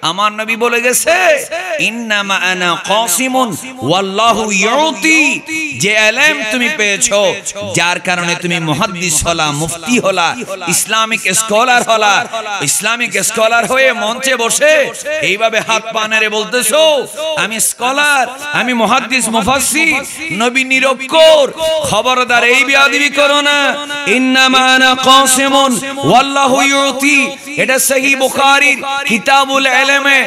আমার নবী বলে গেছে ইন্নামা আনা কাসিমুন ওয়াল্লাহু ইউতি। যে ইলম তুমি পেয়েছো, যার কারণে তুমি মুহাদ্দিস হলা, মুফতি হলা, ইসলামিক স্কলার হলা, ইসলামিক স্কলার হয়ে মঞ্চে বসে এইভাবে হাত পা নেড়ে বলতেছো আমি স্কলার, আমি মুহাদ্দিস, মুফাসসির, নবী নিরক্ষর। খবরদার এই বেয়াদবি করো না। ইন্নামা আনা কাসিমুন ওয়াল্লাহু ইউতি, এটা সহিহ বুখারীর কিতাবুল ইলমে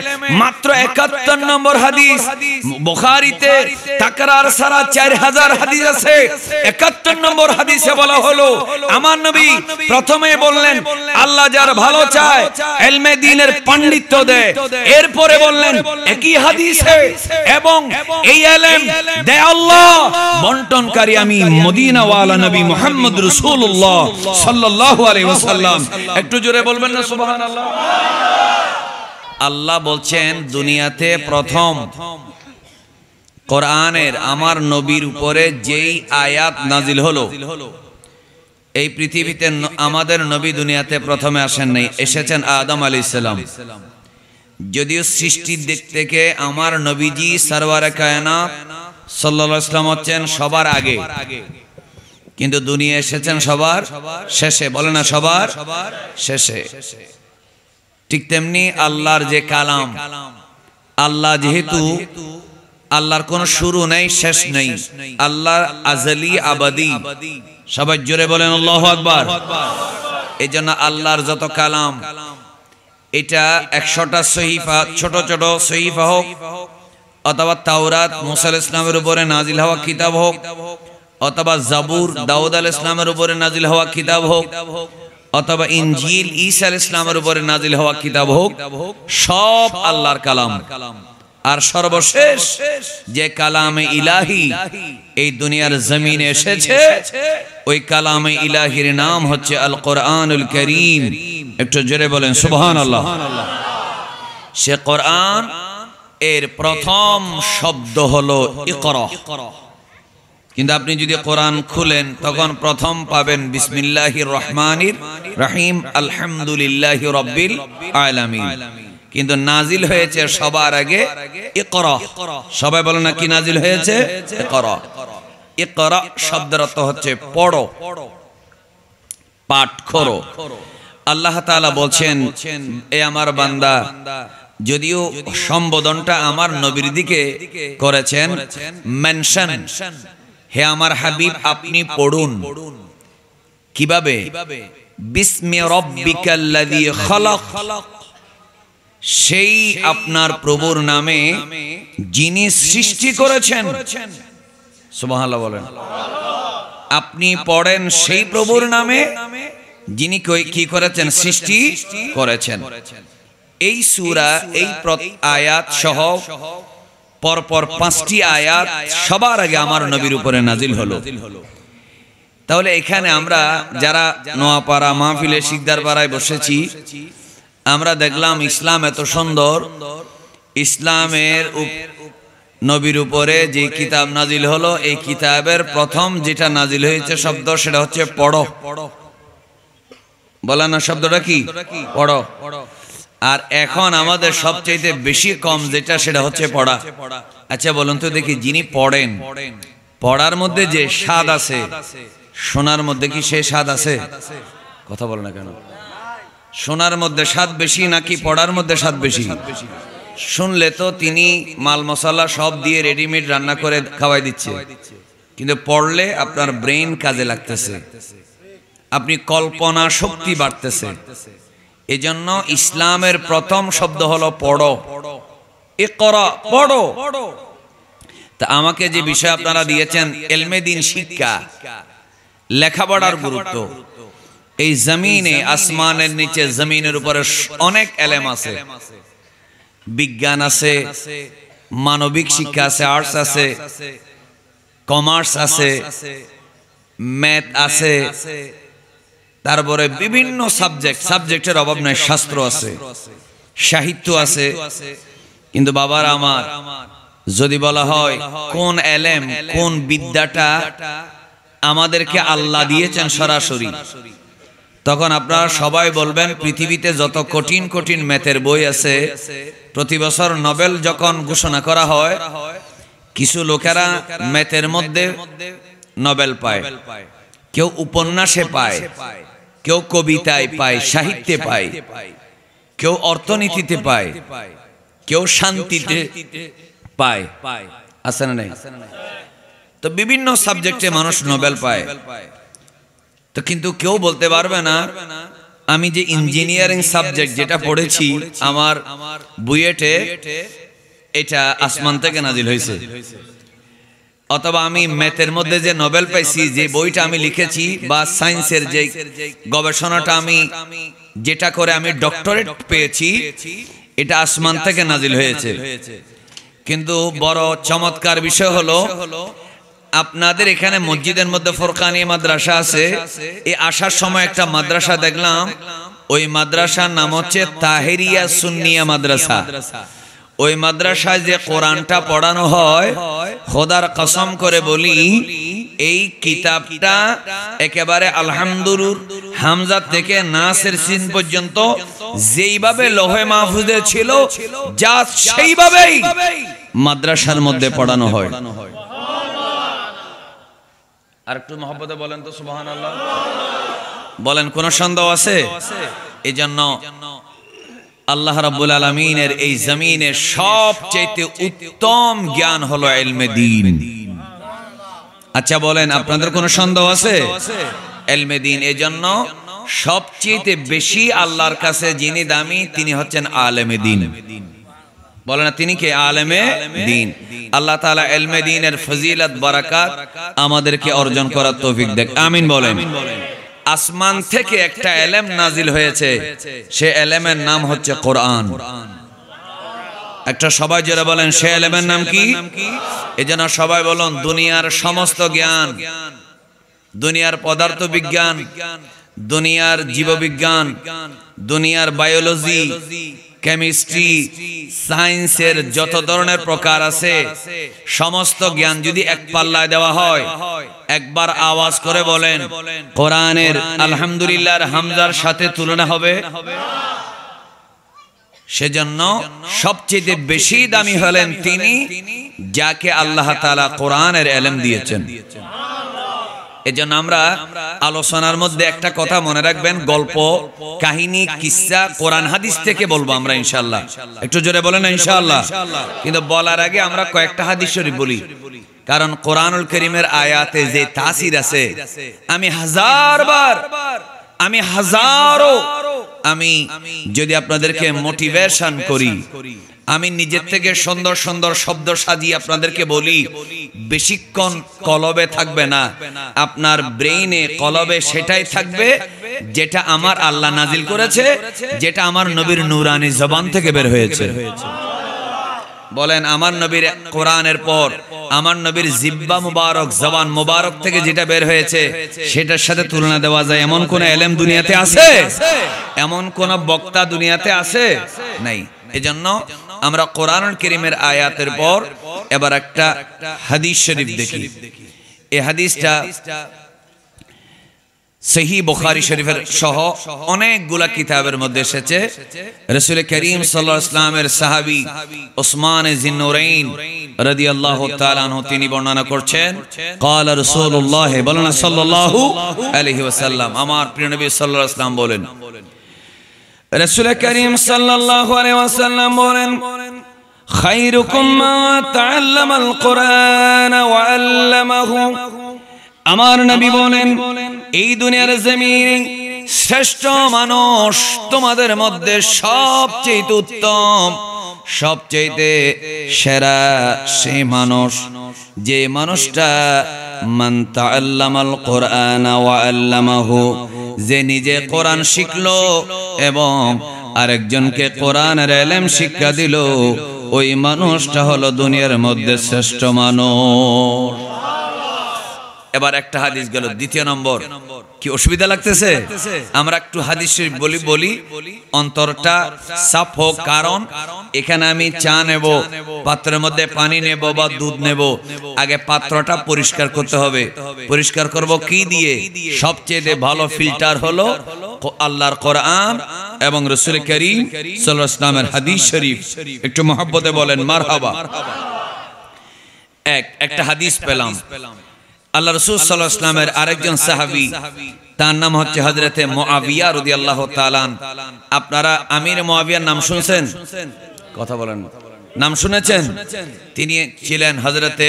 মাত্র 71 নম্বর হাদিস। বুখারীতে তাকরার সারা 4000 হাদিস আছে। 71 নম্বর হাদিসে বলা হলো আমার নবী প্রথমে বললেন আল্লাহ যার ভালো চায় ইলমে দ্বীনের পাণ্ডিত্য দেয়। এরপরে বললেন একই হাদিসে এবং এই ইলম দেয় আল্লাহ, বন্টনকারী আমি মদিনাওয়ালা নবী মুহাম্মদ রাসূলুল্লাহ সাল্লাল্লাহু আলাইহি ওয়াসাল্লাম। একটু জোরে বলবেন না সুবহানাল্লাহ। আল্লাহ বলছেন দুনিয়াতে প্রথম কোরআনের আমার নবীর উপরে যেই আয়াত নাজিল হলো, এই পৃথিবীতে আমাদের নবী দুনিয়াতে প্রথমে আসেন নাই, এসেছেন আদম আলাইহিস সালাম। যদিও সৃষ্টির দিক থেকে আমার নবীজি সরওয়ারে কায়নাত সাল্লাল্লাহু আলাইহি ওয়াসাল্লাম হচ্ছেন সবার আগে, কিন্তু দুনিয়া এসেছেন সবার শেষে। বলে না সবার শেষে। ঠিক তেমনি আল্লাহর যে কালাম, আল্লাহ যেহেতু আল্লাহর কোনো শুরু নেই, শেষ নেই, আল্লাহ আজলি আবাদি। সবাই জোরে বলেন আল্লাহু আকবার। এই জন্য আল্লাহর যত কালাম, এটা 100টা সহিফা, ছোট ছোট সহিফা হোক, অথবা তাওরাত মুসা আলাইহিস সালামের উপরে নাজিল হওয়া কিতাব হোক, অথবা জাবুর দাউদ আলাইহিস সালামের উপরে নাজিল হওয়া কিতাব হোক, অথবা ইনজিল ঈসা আলাইহিস সালামের উপরে নাজিল হওয়া কিতাব হোক, সব আল্লাহর কালাম। আর সর্বশেষ যে কালামে ইলাহি এই দুনিয়ার জমিনে এসেছে, ওই কালামে ইলাহির নাম হচ্ছে আল কোরআনুল কারীম। একটু জোরে বলেন সুবহানাল্লাহ। সে কোরআন এর প্রথম শব্দ হলো ইকরা। কিন্তু আপনি যদি কোরআন খুলেন তখন প্রথম পাবেন বিসমিল্লাহির রহমানির রহিম, আলহামদুলিল্লাহি রাব্বিল আলামিন। কিন্তু নাজিল হয়েছে সবার আগে ইকরা। সবাই বলেন না কি নাজিল হয়েছে? ইকরা। ইকরা শব্দের অর্থ হচ্ছে পড়ো, পাঠ করো। আল্লাহ তাআলা বলছেন এ আমার বান্দা, যদিও সম্বোধনটা আমার নবীর দিকে করেছেন মেনশন, হে আমার হাবিব আপনি পড়ুন। কিভাবে? বিসমি রাব্বিকাল্লাযী খালাক, সেই আপনার প্রভুর নামে যিনি সৃষ্টি করেছেন। সুবহানাল্লাহ বলেন। আপনি পড়েন সেই প্রভুর নামে যিনি কি করেছেন? সৃষ্টি করেছেন। এই সূরা এই আয়াত সহ পরপর 5টি আয়াত সবার আগে আমার নবীর উপরে নাজিল হলো। তাহলে এখানে আমরা যারা নোয়াপাড়া মাহফিলে শিকদারপাড়ায় বসেছি, আমরা দেখলাম ইসলাম এত সুন্দর। ইসলামের নবীর উপরে যে কিতাব নাজিল হলো, এই কিতাবের প্রথম যেটা নাজিল হয়েছে শব্দ, সেটা হচ্ছে পড়ো। বলা না শব্দটা কি? পড়ো। আর এখন আমাদের সবচেয়ে বেশি কম যেটা, সেটা হচ্ছে পড়া। আচ্ছা বলুন তো দেখি, যিনি পড়েন, পড়ার মধ্যে যে স্বাদ আছে, শোনার মধ্যে কি সে স্বাদ আছে? কথা বলে না কেন? শোনার মধ্যে স্বাদ বেশি নাকি পড়ার মধ্যে স্বাদ বেশি? শুনলে তো তিনি মাল মশলা সব দিয়ে রেডিমেড রান্না করে খাওয়াই দিচ্ছে, কিন্তু পড়লে আপনার ব্রেন কাজে লাগতেছে, আপনি কল্পনা শক্তি বাড়তেছে। এজন্য ইসলামের প্রথম শব্দ হলো পড়ো, ইকরা, পড়ো। তা আমাকে যে বিষয় আপনারা দিয়েছেন ইলমে দ্বীন শিক্ষা, লেখাপড়ার গুরুত্ব, এই জমিনে আসমানের নিচে জমিনের উপরে অনেক ইলম আছে। বিজ্ঞান আছে, মানবিক শিক্ষা আছে, আর্টস আছে, কমার্স আছে, ম্যাথ আছে, তারপরে বিভিন্ন সাবজেক্টের অভাব নাই, শাস্ত্র আছে, সাহিত্য আছে। কিন্তু বাবার আমার, যদি বলা হয় কোন ইলম, কোন বিদ্যাটা আমাদেরকে আল্লাহ দিয়েছেন সরাসরি, তখন আপনারা সবাই বলবেন পৃথিবীতে যত কঠিন কঠিন ম্যাথের বই আছে, প্রতি বছর নোবেল যখন ঘোষণা করা হয়, কিছু লোকেরা ম্যাথের মধ্যে নোবেল পায়, কেউ উপন্যাসে পায়, কেউ কবিতায় পায়, সাহিত্যে পায়, কেউ অর্থনীতিতে পায়, কেউ শান্তিতে পায়, আছে না নাই? তো বিভিন্ন সাবজেক্টে মানুষ নোবেল পায়। তো কিন্তু কেউ বলতে পারবে না আমি যে ইঞ্জিনিয়ারিং সাবজেক্ট যেটা পড়েছি আমার বুয়েটে এটা আসমান থেকে নাজিল হয়েছে, অথবা আমি ম্যাথের মধ্যে যে নোবেল পাইছি, যে বইটা আমি লিখেছি, বা সায়েন্সের যে গবেষণাটা আমি যেটা করে আমি ডক্টরেট পেয়েছি, এটা আসমান থেকে নাজিল হয়েছে। কিন্তু বড় চমৎকার বিষয় হলো আপনাদের এখানে মসজিদের মধ্যে ফুরকানিয়া মাদ্রাসা আছে। এই আসার সময় একটা মাদ্রাসা দেখলাম, ওই মাদ্রাসার নাম হচ্ছে তাহেরিয়া সুন্নিয়া মাদ্রাসা। ওই মাদ্রাসায় যে কোরআনটা পড়ানো হয়, খোদার কসম করে বলি এই কিতাবটা একেবারে আলহামদুলিল্লাহ হামজা থেকে নাসের সিন পর্যন্ত যেইভাবে লোহে মাহফুজে ছিল, যা সেইভাবেই মাদ্রাসার মধ্যে পড়ানো হয়। আর একটু মহব্বতে বলেন তো সুবহানাল্লাহ। বলেন, কোন সন্দেহ আছে? এই জন্য আল্লাহ রাব্বুল আলামিনের এই জমিনের সবচেয়ে উত্তম জ্ঞান হলো ইলমে দ্বীন। আচ্ছা বলেন, আপনাদের কোনো সন্দেহ আছে? ইলমে দ্বীন। এই জন্য সবচেয়ে বেশি আল্লাহর কাছে যিনি দামি তিনি হচ্ছেন আলেমে দ্বীন। বলেন না, তিনি কে? আলেমে দ্বীন। আল্লাহ তাআলা ইলমে দ্বীনের ফজিলত বারাকাত আমাদেরকে অর্জন করার তৌফিক দেখ, আমিন বলেন। আসমান থেকে একটা ইলম নাজিল হয়েছে, সে ইলমের নাম হচ্ছে কোরআন। একটা সবাই যারা বলেন সে ইলমের নাম কি? এজন্য সবাই বলুন, দুনিয়ার সমস্ত জ্ঞান, দুনিয়ার পদার্থ বিজ্ঞান, দুনিয়ার জীববিজ্ঞান, দুনিয়ার বায়োলজি, কেমিস্ট্রি, সায়েন্সের যত ধরনের প্রকার আছে, সমস্ত জ্ঞান যদি এক পাল্লায় দেওয়া হয়, একবার আওয়াজ করে বলেন কোরআনের আলহামদুলিল্লাহর হামজার সাথে তুলনা হবে? সেজন্য সবচেয়ে বেশি দামি হলেন তিনি যাকে আল্লাহ তাআলা কোরআনের ইলম দিয়েছেন। এজন্য আমরা আলোচনার মধ্যে একটা কথা মনে রাখবেন, গল্প, কাহিনী, কিসসা কোরআন হাদিস থেকে বলবো আমরা ইনশাআল্লাহ। একটু জোরে বলেন না ইনশাআল্লাহ। কিন্তু বলার আগে আমরা কয়েকটা হাদিস শরীফ বলি, কারণ কোরআনুল কারীমের আয়াতে যে তাসির আছে, আমি হাজারো যদি আপনাদেরকে মোটিভেশন করি, আমি নিজের থেকে সুন্দর সুন্দর শব্দ সাজিয়ে আপনাদেরকে বলি, বেশিক্ষণ কলবে থাকবে না, আপনার ব্রেইনে কলবে সেটাই থাকবে যেটা আমার আল্লাহ নাজিল করেছে, যেটা আমার নবীর নূরানি জবান থেকে বের হয়েছে। বলেন, আমার নবীর কোরআনের পর আমার নবীর জিব্বা মুবারক, জবান মুবারক থেকে যেটা বের হয়েছে সেটার সাথে তুলনা দেওয়া যায় এমন কোন ইলম দুনিয়াতে আছে? এমন কোন বক্তা দুনিয়াতে আছে? নাই। এজন্য আমরা কোরআনুল কারীমের আয়াতের পর এবার একটা হাদিস শরীফ দেখি। এই হাদিসটা সহিহ বুখারী শরীফের সহ অনেকগুলা কিতাবের মধ্যে এসেছে। রাসূল করিম সাল্লাল্লাহু আলাইহি ওয়াসাল্লামের সাহাবী উসমান যিন্নুরাইন রাদিয়াল্লাহু তাআলা আনহু তিনি বর্ণনা করছেন, قال رسول الله বলেন সাল্লাল্লাহু আলাইহি ওয়াসাল্লাম, আমার প্রিয় নবী সাল্লাল্লাহু আলাইহি ওয়াসাল্লাম বলেন, রাসূল করিম সাল্লাল্লাহু আলাইহি ওয়াসাল্লাম বলেন, খায়রুকুম মা তাআল্লামাল কুরআন ওয়া আল্লামাহু। আমার নবী বলেন, এই দুনিয়ার জমিনে শ্রেষ্ঠ মানুষ তোমাদের মধ্যে সবচেয়ে উত্তম, সবচেয়ে সেরা সেই মানুষ যে মানুষটা মান তাআল্লামাল কুরআন ওয়া আল্লামাহু, যে নিজে কোরআন শিখলো এবং আরেকজনকে কোরআনের ইলম শিক্ষা দিল, ওই মানুষটা হলো দুনিয়ার মধ্যে শ্রেষ্ঠ মানুষ। এবার একটা হাদিস গেল, দ্বিতীয় নম্বর। কি অসুবিধা লাগতেছে? আমরা একটু হাদিস শরীফ বলি অন্তরটা সাফ হোক, কারণ এখানে আমি চা নেব, পাত্রের মধ্যে পানি নেব বা দুধ নেব, আগে পাত্রটা পরিষ্কার করতে হবে। পরিষ্কার করব কি দিয়ে? সবচেয়ে ভালো ফিল্টার হলো আল্লাহর কোরআন এবং রাসূল করিম সাল্লাল্লাহু আলাইহি ওয়াসাল্লামের হাদিস শরীফ। একটু মহব্বতে বলেন মারহাবা। একটা হাদিস পেলাম, আল্লাহ রাসূল সাল্লাল্লাহু আলাইহি ওয়াসাল্লামের আরেকজন সাহাবী, তার নাম হচ্ছে হযরতে মুআবিয়া রাদিয়াল্লাহু তাআলা। আপনারা আমির মুআবিয়ার নাম শুনছেন? কথা বলেন, নাম শুনেছেন? তিনি ছিলেন হযরতে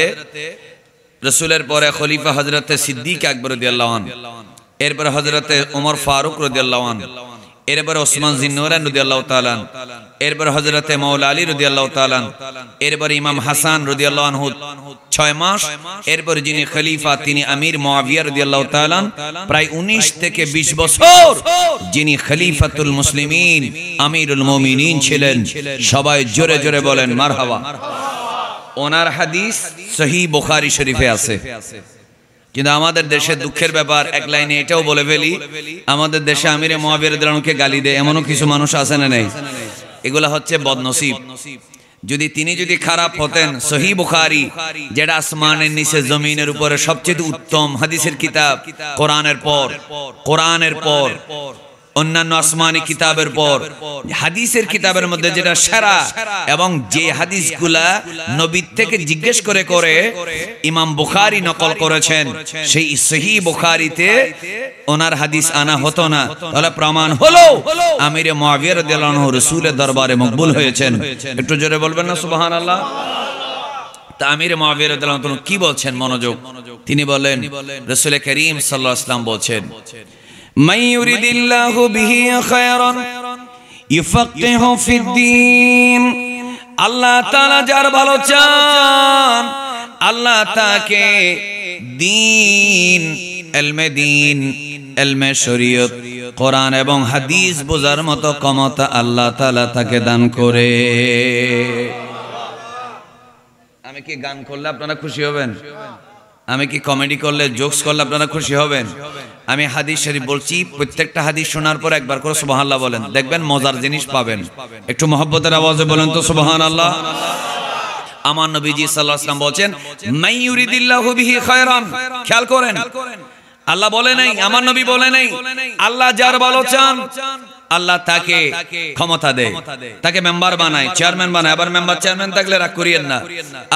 রাসূলের পরে খলিফা হযরতে সিদ্দিক আকবর রাদিয়াল্লাহু আনহু, এরপরে হযরতে ওমর ফারুক রাদিয়াল্লাহু আনহু, এরপরে ওসমান জিন্নুরান রাদিয়াল্লাহু তাআলা, এরপরে হযরতে মাওলা আলী রাদিয়াল্লাহু তাআলা, এরপরে ইমাম হাসান রাদিয়াল্লাহু আনহু 6 মাস, এরপরে যিনি খলিফা তিনি আমির মুআবিয়া রাদিয়াল্লাহু তাআলা, প্রায় 19 থেকে 20 বছর যিনি খলিফাতুল মুসলিমিন আমিরুল মুমিনিন ছিলেন। সবাই জোরে জোরে বলেন মারহাবা। ওনার হাদিস সহিহ বুখারী শরীফে আছে। কিন্তু আমাদের দেশে দুঃখের ব্যাপার, এক লাইনে এটাও বলে ফেলি, আমাদের দেশে আমিরে মুআবিয়া রাদিয়াল্লাহু আনহুকে গালি দেয় এমনও কিছু মানুষ আছে না নেই? এগুলা হচ্ছে বদনসিব। তিনি যদি খারাপ হতেন, সহিহ বুখারী যেটা আসমানের নিচে জমিনের উপরে সবচেয়ে উত্তম হাদিসের কিতাব, কোরআনের পর অন্যান্য আসমানি কিতাবের পর হাদিসের কিতাবের মধ্যে যেটা সেরা, এবং যে হাদিসগুলা নবীর থেকে জিজ্ঞেস করে করে ইমাম বুখারী নকল করেছেন, সেই সহিহ বুখারীতে ওনার হাদিস আনা হতো না। তাহলে প্রমাণ হলো আমিরে মুআবিয়া রাদিয়াল্লাহু আনহু রাসূলের দরবারে মকবুল হয়েছেন। একটু জোরে বলবেন না সুবহানাল্লাহ। তা আমিরে মুআবিয়া রাদিয়াল্লাহু আনহু কি বলছেন? মনোযোগ। তিনি বলেন, রাসূল করিম সাল্লাল্লাহু আলাইহি ওয়াসাল্লাম বলছেন, মান ইউরিদিল্লাহু বিহি খায়রান ইউফাক্কিহু ফিদ্দীন। আল্লাহ তাআলা যার ভালো চান, আল্লাহ তাকে দ্বীন, ইলমে শরীয়ত, কোরআন এবং হাদিস বোঝার মতো ক্ষমতা আল্লাহ তাআলা তাকে দান করে। আমি কি গান করলে আপনারা খুশি হবেন? আমি কি কমেডি করলে, জোকস করলে আপনারা খুশি হবেন? আমি হাদিস শরীফ বলছি, প্রত্যেকটা হাদিস শোনার পর একবার করে সুবহানাল্লাহ বলেন, দেখবেন মজার জিনিস পাবেন। একটু মহব্বতের আওয়াজে বলেন তো সুবহানাল্লাহ। আমার নবীজি সাল্লাল্লাহু আলাইহি ওয়াসাল্লাম বলেন, মান ইউরিদিল্লাহু বিহি খায়রান। খেয়াল করেন, আল্লাহ বলে নাই, আমার নবী বলে নাই, আল্লাহ যার ভালো চান আল্লাহ তাকে ক্ষমতা দেয়, তাকে মেম্বার বানায়, চেয়ারম্যান বানায়। আবার মেম্বার চেয়ারম্যান থাকলে রাগ করিয়েন না।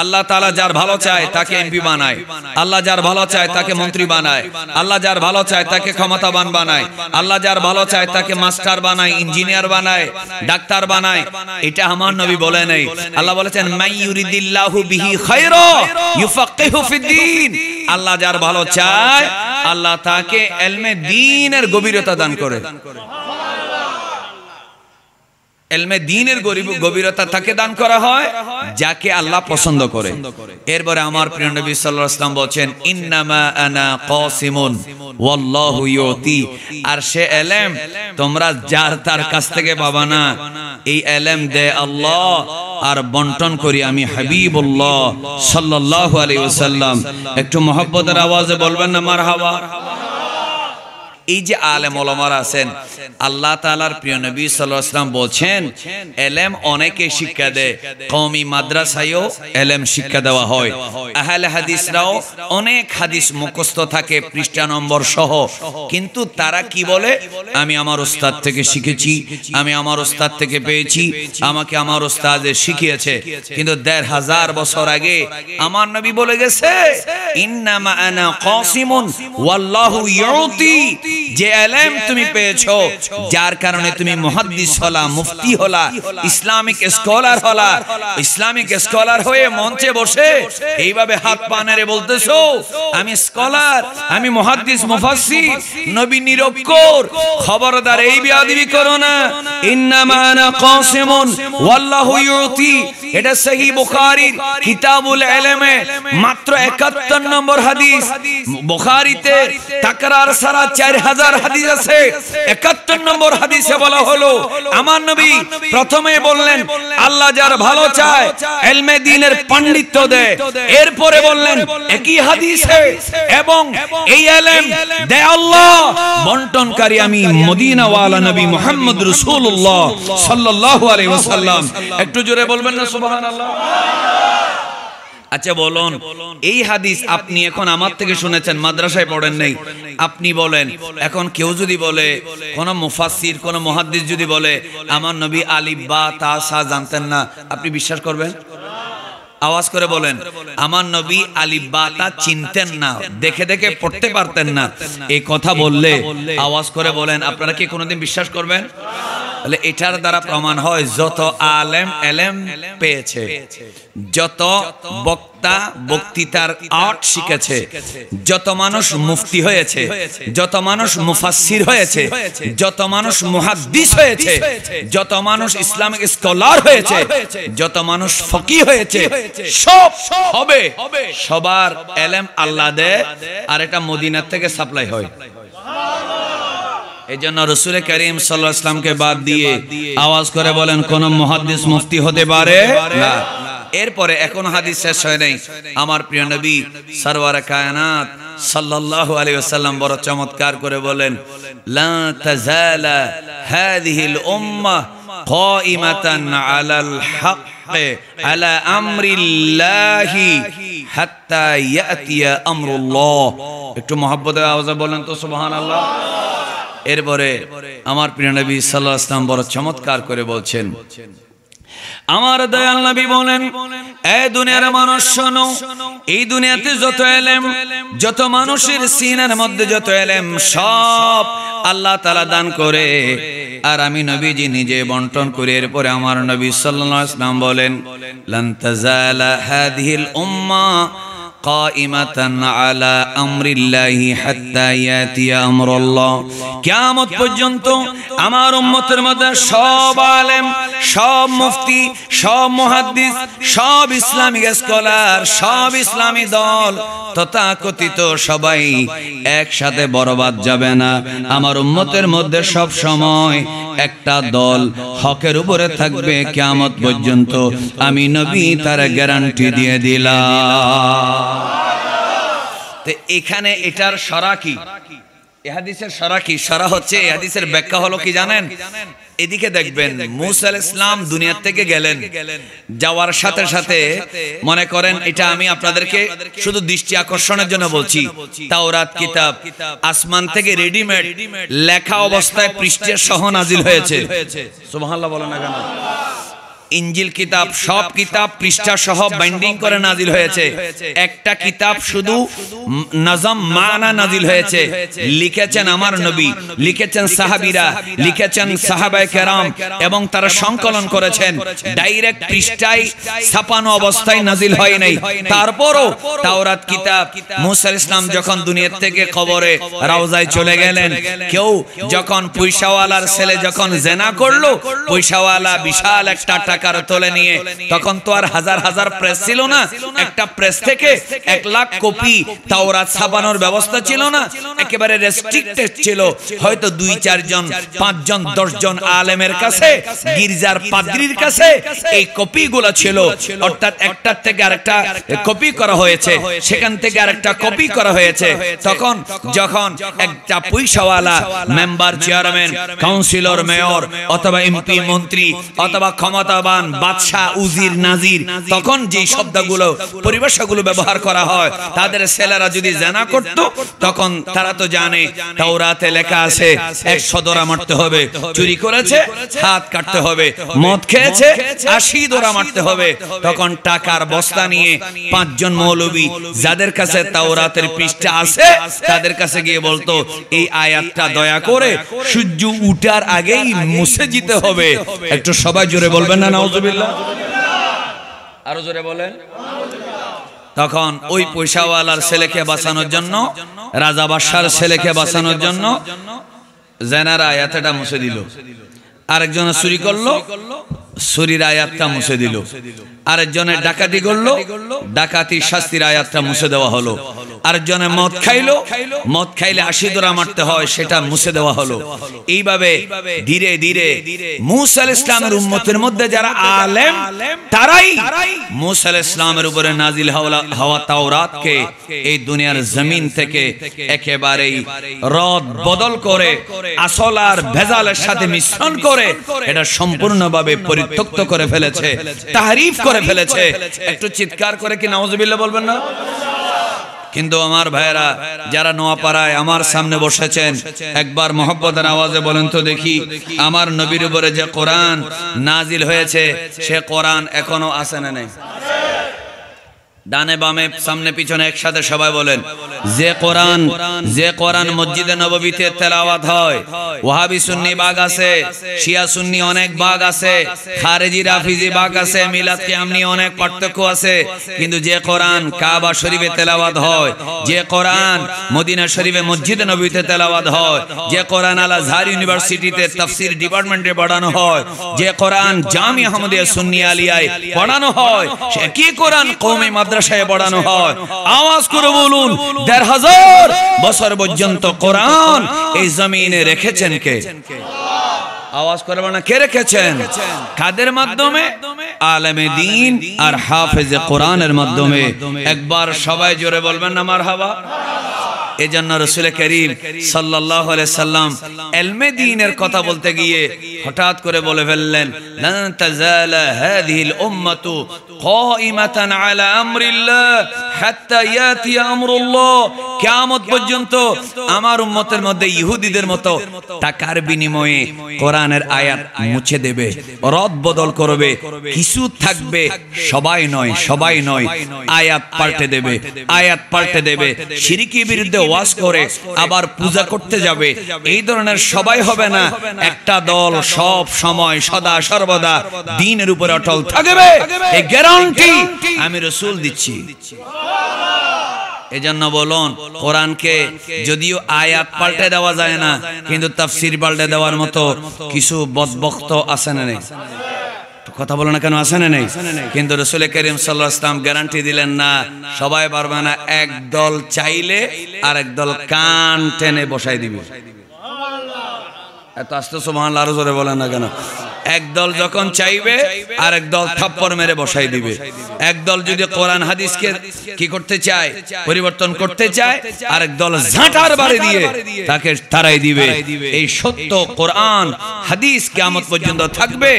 আল্লাহ তাআলা যার ভালো চায় তাকে এমপি বানায়, আল্লাহ যার ভালো চায় তাকে মন্ত্রী বানায়, আল্লাহ যার ভালো চায় তাকে ক্ষমতাবান বানায়, আল্লাহ যার ভালো চায় তাকে মাস্টার বানায়, ইঞ্জিনিয়ার বানায়, ডাক্তার বানায়। এটা আমার নবী বলে নাই। আল্লাহ বলেছেন, মান ইউরিদিল্লাহু বিহি খায়রা ইউফাক্কিহু ফিদ্দীন। আল্লাহ যার ভালো চায় আল্লাহ তাকে ইলমে দ্বীনের গভীরতা দান করে। ইলমে দ্বীনের গভীরতা তাকে দান করা হয় যাকে আল্লাহ পছন্দ করে। এরপরে আমার প্রিয় নবী সাল্লাল্লাহু আলাইহি ওয়াসাল্লাম বলেন, ইন্নামা আনা কাসিমুন ওয়াল্লাহু ইউতি। আর সে ইলম তোমরা যার তার কাছ থেকে পাবা না, এই ইলম দেয় আল্লাহ আর বন্টন করি আমি হাবিবুল্লাহ সাল্লাল্লাহু আলাইহি ওয়াসাল্লাম। একটু মহব্বতের আওয়াজে বলবেন না মারহাবা। এই যে আলেম ওলামারা আছেন, আল্লাহ তাআলার প্রিয় নবী সাল্লাল্লাহু আলাইহি ওয়াসাল্লাম বলেন, ইলম অনেকে শিক্ষা দেয়, কওমি মাদ্রাসায়ও ইলম শিক্ষা দেওয়া হয়। আহলে হাদিসরাও অনেক হাদিস মুখস্থ থাকে পৃষ্ঠা নম্বর সহ, কিন্তু তারা কি বলে, আমি আমার উস্তাদ থেকে শিখেছি, আমি আমার উস্তাদ থেকে পেয়েছি, আমাকে আমার উস্তাদ শিখিয়েছে। কিন্তু ১৫০০ বছর আগে আমার নবী বলে গেছে, ইন্নামা আনা কাসিমুন ওয়াল্লাহু ইউতি। যে ইলম তুমি পেয়েছো, যার কারণে তুমি মুহাদ্দিস হলা, মুফতি হলা, ইসলামিক স্কলার হলা, ইসলামিক স্কলার হয়ে মঞ্চে বসে এইভাবে হাত পা নেড়ে বলতেছো আমি স্কলার, আমি মুহাদ্দিস, মুফাসসির, নবী নিরক্ষর। খবরদার এই বেয়াদবি করো না। ইন্নামা আনা কাসিমুন ওয়াল্লাহু ইউতি, এটা সহিহ বুখারীর কিতাবুল ইলমে মাত্র ৭১ নম্বর হাদিস। বুখারীতে তাকরার সারা ৪০০০ হাদিস আছে। ৭১ নম্বর হাদিসে বলা হলো, আমার নবী প্রথমে বললেন আল্লাহ যার ভালো চায় ইলমে দ্বীনের পাণ্ডিত্য দেয়। এরপরে বললেন একই হাদিসে, এবং এই ইলম দেয় আল্লাহ, বন্টনকারী আমি মদিনাওয়ালা নবী মুহাম্মদ রাসূলুল্লাহ সাল্লাল্লাহু আলাইহি ওয়াসাল্লাম। একটু জোরে বলবেন না সুবহানাল্লাহ। আচ্ছা বলুন, এই হাদিস আপনি এখন আমার থেকে শুনেছেন, মাদ্রাসায় পড়েন নাই, আপনি বলেন এখন কেউ যদি বলে, কোন মুফাসসির কোন মুহাদ্দিস যদি বলে আমার নবী আলিফ বা তা সা জানতেন না, আপনি বিশ্বাস করবেন? আওয়াজ করে বলেন, আমার নবী আলিফ বা তা চিনতেন না, দেখে দেখে পড়তে পারতেন না, এই কথা বললে আওয়াজ করে বলেন আপনারা কি কোনোদিন বিশ্বাস করবেন? তাহলে এটার দ্বারা প্রমাণ হয় যত আলেম এলেম পেয়েছে, যত বক্তা বক্তৃতার আর্ট শিখেছে, যত মানুষ মুফতি হয়েছে, যত মানুষ মুফাসসির হয়েছে, যত মানুষ মুহাদ্দিস হয়েছে, যত মানুষ ইসলামিক স্কলার হয়েছে, যত মানুষ ফকি হয়েছে, সব হবে, সবার এলেম আল্লাহ দেয়, আর এটা মদিনার থেকে সাপ্লাই হয়। এই জন্য রাসূল করিম সাল্লাল্লাহু আলাইহি ওয়াসাল্লামকে বাদ দিয়ে আওয়াজ করে বলেন কোন মুহাদ্দিস মুফতি হতে পারে না। এরপরে এখন হাদিস শেষ হয় নাই, আমার প্রিয় নবী সরওয়ারে কায়নাত সাল্লাল্লাহু আলাইহি ওয়াসাল্লাম বড় চমৎকার করে বলেন, লা তাজালা হাযিহিল উম্মাহ কাইমাতান আলাল হক আলা আমরিল্লাহি হাত্তা ইয়াতিয়া আমরুল্লাহ। একটু মহব্বতের আওয়াজে বলেন তো সুবহানাল্লাহ। এরপরে আমার প্রিয় নবী সাল্লাল্লাহু আলাইহি ওয়াসাল্লাম বড় চমৎকার করে বলছেন, আমার দয়াল নবী বলেন, এ দুনিয়ার মানুষ শোনো, এই দুনিয়াতে যত এলেম, যত মানুষের সিনার মধ্যে যত এলেম, সব আল্লাহ তাআলা দান করে, আর আমি নবীজি নিজে বন্টন করি। এরপরে আমার নবী সাল্লাল্লাহু আলাইহি ওয়াসাল্লাম বলেন, লান তাজালা হাযিহিল উম্মাহ কাইমাতান আলা আমরিল্লাহি হাত্তা ইয়াতিয়া আমরুল্লাহ। কিয়ামত পর্যন্ত আমার উম্মতের মধ্যে সব আলেম, সব মুফতি, সব মুহাদ্দিস, সব ইসলামিক স্কলার, সব ইসলামী দল তথাকথিত সবাই একসাথে বরবাদ যাবে না। আমার উম্মতের মধ্যে সব সময় একটা দল হকের উপরে থাকবে কিয়ামত পর্যন্ত, আমি নবী তার গ্যারান্টি দিয়ে দিলাম। তো এখানে এটার শরা কি? এই হাদিসের শরা কি? শরা হচ্ছে, এই হাদিসের ব্যাখ্যা হলো কি জানেন? এদিকে দেখবেন মুসা আলাইহিস সালাম দুনিয়া থেকে গেলেন, যাওয়ার সাথে সাথে মনে করেন, এটা আমি আপনাদেরকে শুধু দৃষ্টি আকর্ষণের জন্য বলছি, তাওরাত কিতাব আসমান থেকে রেডিমেড লেখা অবস্থায় পৃষ্ঠা সহ নাজিল হয়েছে। সুবহানাল্লাহ বলেন না কেন? ইনজিল কিতাব সব কিতাব পৃষ্ঠা সহ বাইন্ডিং করে নাজিল হয়েছে, একটা কিতাব শুধু নজম মানা নাজিল হয়েছে, লিখেছেন আমার নবী, লিখেছেন সাহাবীরা, লিখেছেন সাহাবায়ে কেরাম, এবং তারা সংকলন করেছেন, ডাইরেক্ট পৃষ্ঠায় ছাপানো অবস্থায় নাজিল হয় নাই। তারপরও তাওরাত কিতাব মুসা আলাইহিস সালাম যখন দুনিয়া থেকে কবরে রওজায় চলে গেলেন, কেউ যখন পয়সাওয়ালার ছেলে যখন জেনা করলো, পয়সাওয়ালা বিশাল একটা টাকার তোলে নিয়ে, তখন তো আর হাজার হাজার প্রেস ছিল না, একটা প্রেস থেকে 1 লাখ কপি তাওরাত ছাপানোর ব্যবস্থা ছিল না, একেবারে রেস্ট্রিক্টেড ছিল। হয়তো 2-4 জন 5 জন 10 জন আলেমের কাছে, গির্জার পাদ্রীর কাছে এই কপিগুলো ছিল, অর্থাৎ একটা থেকে আরেকটা কপি করা হয়েছে, সেখান থেকে আরেকটা কপি করা হয়েছে। তখন যখন একটা পয়সাওয়ালা মেম্বার, চেয়ারম্যান, কাউন্সিলর, মেয়র অথবা এমপি, মন্ত্রী অথবা ক্ষমতাবান বাদশা, উজির, নাজির, তখন যে শব্দগুলো পরিভাষাগুলো ব্যবহার করা হয়, তাদের ছেলেরা যদি জানা করত, তখন তারা তো জানে তাওরাতে লেখা আছে 100 দড়া মারতে হবে, চুরি করেছে হাত কাটতে হবে, মদ খেয়েছে 80 দড়া মারতে হবে। তখন টাকার বস্তা নিয়ে 5 জন মৌলবী, যাদের কাছে তাওরাতের পৃষ্ঠা আছে, তাদের কাছে গিয়ে বলতো, এই আয়াতটা দয়া করে সূর্য উঠার আগেই মুছে যেতে হবে। একটু সবাই জোরে বলবেন না নাউজুবিল্লাহ? আরো জোরে বলেন। তখন ওই পয়সাওয়ালার ছেলেকে বাঁচানোর জন্য, রাজা বাদশার ছেলেকে বাঁচানোর জন্য জেনার আয়াতটা মুছে দিল। আরেকজনে চুরি করলো, চুরির আয়াতটা মুছে দিল। আরেকজনে ডাকাতি করলো, ডাকাতির শাস্তির আয়াতটা মুছে দেওয়া হলো। আরেকজনে মদ খাইলো, মদ খাইলে 80 দড়া মারতে হয়, সেটা মুছে দেওয়া হলো। এইভাবে ধীরে ধীরে মুসা আলাইহিস সালামের উম্মতের মধ্যে যারা আলেম, তারাই মুসা আলাইহিস সালামের উপরে নাজিল হওয়া তাওরাতকে এই দুনিয়ার জমিন থেকে একেবারেই রদ বদল করে, আসল আর ভেজালের সাথে মিশ্রণ করে এটা সম্পূর্ণভাবে পরিত্যক্ত করে ফেলেছে, তাহরিফ করে ফেলেছে। একটু চিৎকার করে কি নাউজুবিল্লাহ বলবেন না? কিন্তু আমার ভাইয়েরা যারা নোয়াপাড়ায় আমার সামনে বসেছেন, একবার মহব্বতের আওয়াজে বলেন তো দেখি, আমার নবীর উপরে যে কোরআন নাজিল হয়েছে সে কোরআন এখনো আছে না নেই? ডানে বামে সামনে পিছনে একসাথে সবাই বলেন, যে কোরআন মসজিদে নববীতে তেলাওয়াত হয়, ওয়াহাবি সুন্নি ভাগ আছে, শিয়া সুন্নি অনেক ভাগ আছে, খারেজি রাফিজি ভাগ আছে, মিলাদ কিয়ামনি অনেক পার্থক্য আছে, কিন্তু যে কোরআন কাবা শরীফে তেলাওয়াত হয়, যে কোরআন মদিনা শরীফে মসজিদে নববীতে তেলাওয়াত হয়, যে কোরআন আল আজহার ইউনিভার্সিটিতে তাফসীর ডিপার্টমেন্টে পড়ানো হয়, যে কোরআন জামিয়া আহমদিয়া সুন্নি আলিয়ায় পড়ানো হয়, সে কি কোরআন কওমি মাদ্রাসায় পড়ানো হয়। আওয়াজ করে বলুন, ১৫০০ বছর পর্যন্ত কোরআন এই জমিনে রেখেছেন কে? আওয়াজ করে বলেন, কে রেখেছেন? কাদের মাধ্যমে? আলেমে দ্বীন আর হাফেজে কোরআনের মাধ্যমে। একবার সবাই জোরে বলবেন না মারহাবা। এজন্য রাসূল করিম সাল্লাল্লাহু আলাইহি সাল্লাম ইলমে দ্বীনের কথা বলতে গিয়ে হঠাৎ করে বলে ফেললেন, লান তাজালা হাযিহিল উম্মাতু কাইমাতান আলা আমরিল্লাহ হাত্তা ইয়াতি আমরুল্লাহ। কিয়ামত পর্যন্ত আমার উম্মতের মধ্যে ইহুদিদের মতো টাকার বিনিময়ে কোরআনের আয়াত মুছে দেবে, রদ বদল করবে, কিছু থাকবে, সবাই নয়, আয়াত পাল্টে দেবে, আয়াত পাল্টে দেবে, শিরকি বিরুদ্ধে ওয়াজ করে আবার পূজা করতে যাবে। এই ধরনের সবাই হবে না, একটা দল সব সময় সদা সর্বদা দ্বীনের উপরে অটল থাকবে, এই গ্যারান্টি আমি রাসূল দিচ্ছি। এজন্য বলুন, কোরআনকে যদিও আয়াত পাল্টে দেওয়া যায় না, কিন্তু তাফসীর পাল্টে দেওয়ার মতো কিছু বদবক্ত আছে না নেই? কথা বলো না কেন, আছে না নেই? কিন্তু রাসূল করিম সাল্লাল্লাহু আলাইহি ওয়াসাল্লাম গ্যারান্টি দিলেন না, সবাই পারবে না। এক দল চাইলে আর এক দল কান টেনে বসাই দিবে। এত আস্তে সুবহানাল্লাহ আরো জোরে বলেন না কেন? একদল যখন চাইবে আর একদল থাপ্পড় মেরে বসাই দিবে। একদল যদি কোরআন হাদিসকে কি করতে চায়, পরিবর্তন করতে চায়, আর একদল ঝাঁটার বাড়ি দিয়ে তাকে তাড়াই দিবে। এই সত্য কোরআন হাদিস কিয়ামত পর্যন্ত থাকবে,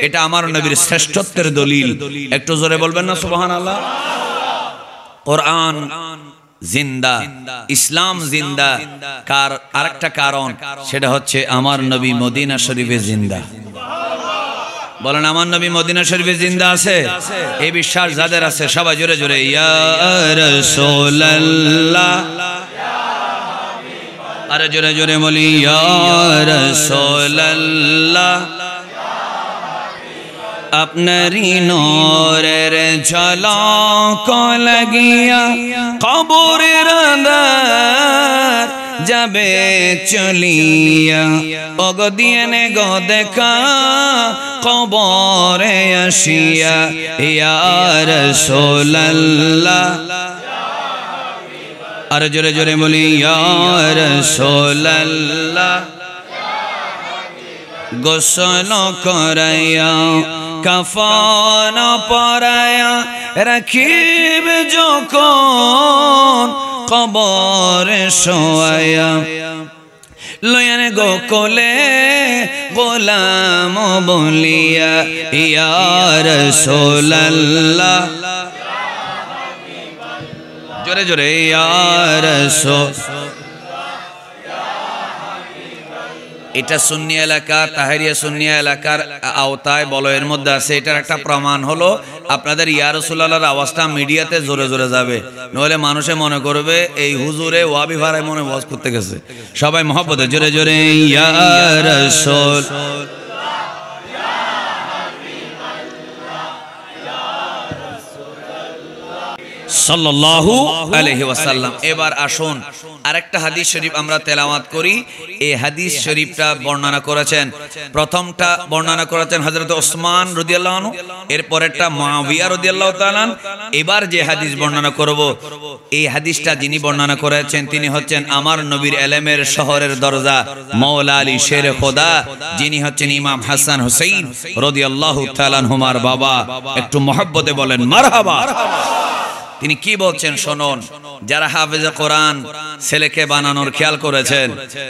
এটা আমার নবীর শ্রেষ্ঠত্বের দলিল। একটু জোরে বলবেন না সুবহানাল্লাহ। কোরআন জিন্দা, ইসলাম জিন্দা, কার আরেকটা কারণ, সেটা হচ্ছে আমার নবী মদিনা শরীফে জিন্দা। বলেন, আমার নবী মদিনা শরীফে জিন্দা আছে। এই বিশ্বাস যাদের আছে সবাই জোরে জোরে ইয়া রাসূলুল্লাহ, আরে জোরে জোরে বলি ইয়া রাসূলুল্লাহ। আপনারি নূরের ঝলক লাগিয়া কবরের আঁধার যাবে চলিয়া, ওগো দিয়েনে গো দেখা কবরে আসিয়া, ইয়া রাসূলুল্লাহ। আর জোরে জোরে বলি ইয়া রাসূলুল্লাহ। গোসল করাইয়া কাফন পরায়া রাখিব যখন কবরে শোয়ায়া, লয়ানে গো কোলে গোলাম বলিয়া, ইয়া রাসূলুল্লাহ। জোরে জোরে ইয়া রাসূল। এটা সুন্নি এলাকা, তাহেরিয়া সুন্নি এলাকার আওতায় বলয়ের মধ্যে আছে। এটার একটা প্রমাণ হলো আপনাদের ইয়া রাসূলুল্লাহর আওয়াজটা মিডিয়াতে জোরে জোরে যাবে, নইলে মানুষে মনে করবে এই হুজুরে ওয়াবি ভাড়ায় মনে ওয়াজ করতে গেছে। সবাই মহব্বতে জোরে জোরে ইয়া রাসূল। সাল্লাল্লাহু আলাইহি ওয়াসাল্লাম। এবার আসুন আরেকটা হাদিস শরীফ আমরা তেলাওয়াত করি। এই হাদিস শরীফটা বর্ণনা করেছেন, প্রথমটা বর্ণনা করেছেন হযরত ওসমান রাদিয়াল্লাহু আনহু, এর পরেরটা মুআবিয়া রাদিয়াল্লাহু তাআলা। এবার যে হাদিস বর্ণনা করব, এই হাদিসটা যিনি বর্ণনা করেছেন তিনি হচ্ছেন আমার নবীর ইলমের শহরের দরজা মাওলা আলী শের খোদা, যিনি হচ্ছেন ইমাম হাসান হুসাইন রাদিয়াল্লাহু তাআলা আনহুমার বাবা। একটু মহব্বতে বলেন মারহাবা। তিনি কি বলছেন শুনুন। যারা হাফেজে কোরআন ছেলেকে বানানোর খেয়াল করেছেন,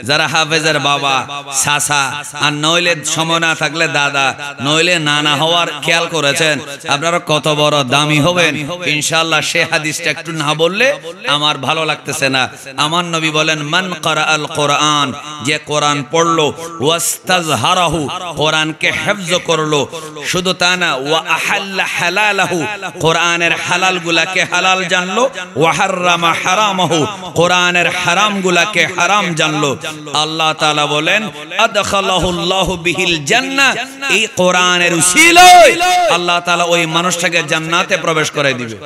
যারা হাফেজের বাবা চাচা আর নইলে সময় না থাকলে দাদা নইলে নানা হওয়ার খেয়াল করেছেন, আপনারা কত বড় দামি হবেন ইনশাআল্লাহ। সে হাদিসটা একটু না বললে আমার ভালো লাগতেছে না। আমার নবী বলেন, মান ক্বারাআল কোরআন, যে কোরআন পড়লো, ওয়াস্তাজহারাহু, কোরআনকে হিফজ করলো, শুধু তা না, ওয়া আহাল্লা হালালাহু, কোরআনের হালালগুলাকে হালাল জানলো, ওয়া হাররামা হারামাহু, কোরআনের হারামগুলাকে হারাম জানলো, আল্লাহ তাআলা বলেন আদখালাহুল্লাহু বিহিল জান্নাহ, এই কোরআনের উসিলায় আল্লাহ তাআলা ওই মানুষটাকে জান্নাতে প্রবেশ করায় দিবে।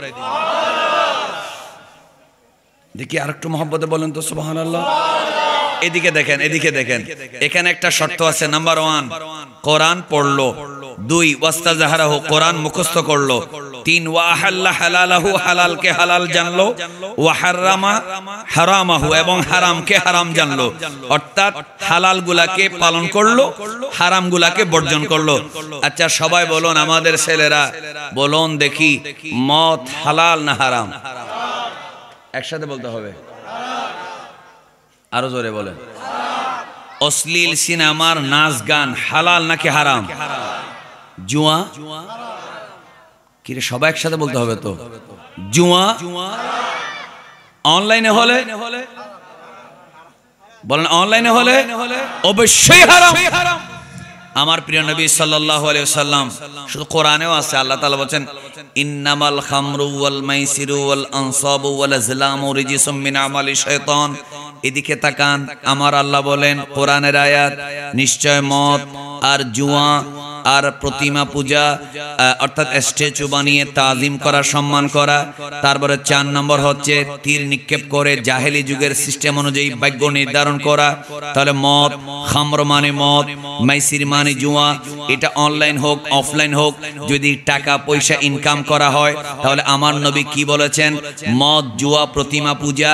দেখি আরেকটু মহব্বতে বলেন তো সুবহানাল্লাহ। এদিকে দেখেন, এদিকে দেখেন, এখানে একটা শর্ত আছে। নাম্বার 1 কোরআন পড়লো, 2 ওয়াস্তাজহারাহু, কোরআন মুখস্থ করলো, 3 ওয়া আহাল্লা হালালাহু, হালালকে হালাল জানলো, ওয়া হাররামা হারামাহু, এবং হারামকে হারাম জানলো, অর্থাৎ হালালগুলাকে পালন করলো, হারামগুলাকে বর্জন করলো। আচ্ছা সবাই বলুন, আমাদের ছেলেরা বলুন দেখি, মদ হালাল না হারাম? একসাথে বলতে হবে, আরো জোরে বলেন। অশ্লীল সিনেমার নাচ গান হালাল নাকি হারাম? জুয়া, কি রে সবাই একসাথে বলতে হবে তো। জুয়া অনলাইনে হলে বলেন, অনলাইনে হলে অবশ্যই হারাম। আমার প্রিয় নবী সাল্লাল্লাহু আলাইহি ওয়াসাল্লাম, শুধু কোরআনেও আছে, আল্লাহ তাআলা বলেন ইন্নামাল খামরু ওয়াল মাইসিরু ওয়াল আনসাবু ওয়াল আজলামু রিজসুম মিন আমালি শাইতান। এদিকে তাকান, আমার আল্লাহ বলেন কোরআনের আয়াত, নিশ্চয় মদ আর জুয়া আর প্রতিমা পূজা অর্থাৎ স্ট্যাচু বানিয়ে তাজিম করা, সম্মান করা, তারপরে 4 নম্বর হচ্ছে তীর নিক্ষেপ করে জাহেলি যুগের সিস্টেম অনুযায়ী ভাগ্য নির্ধারণ করা। তাহলে মদ, খামর মানে মদ, মাইসির মানে জুয়া, এটা অনলাইন হোক অফলাইন হোক, যদি টাকা পয়সা ইনকাম করা হয়, তাহলে আমার নবী কি বলেছেন, মদ, জুয়া, প্রতিমা পূজা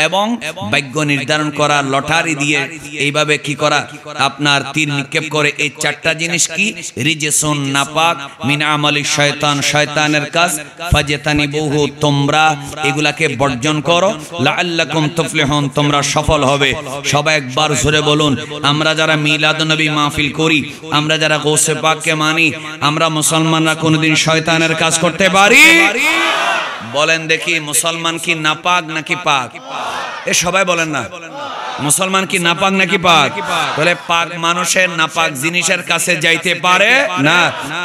এবং ভাগ্য নির্ধারণ করা, লটারি দিয়ে এইভাবে কি করা, আপনার তীর নিক্ষেপ করে, এই 4টা জিনিস কি, রিজসুন নাপাক, মিন আমালি শয়তান, শয়তানের কাজ, ফাজতানিবুহু, তোমরা এগুলাকে বর্জন করো, লাআল্লাকুম তুফলিহুন, তোমরা সফল হবে। সবাই একবার জোরে বলুন, আমরা যারা মিলাদুন্নবী মাহফিল করি, আমরা যারা গৌসে পাককে মানি, আমরা মুসলমানরা কোনোদিন শয়তানের কাজ করতে পারি? বলেন দেখি, মুসলমান কি নাপাক নাকি পাক? এ সবাই বলেন না, মুসলমান কি নাপাক নাকি পাক? বলে পাক মানুষের নাপাক জিনিসের কাছে যাইতে পারে না।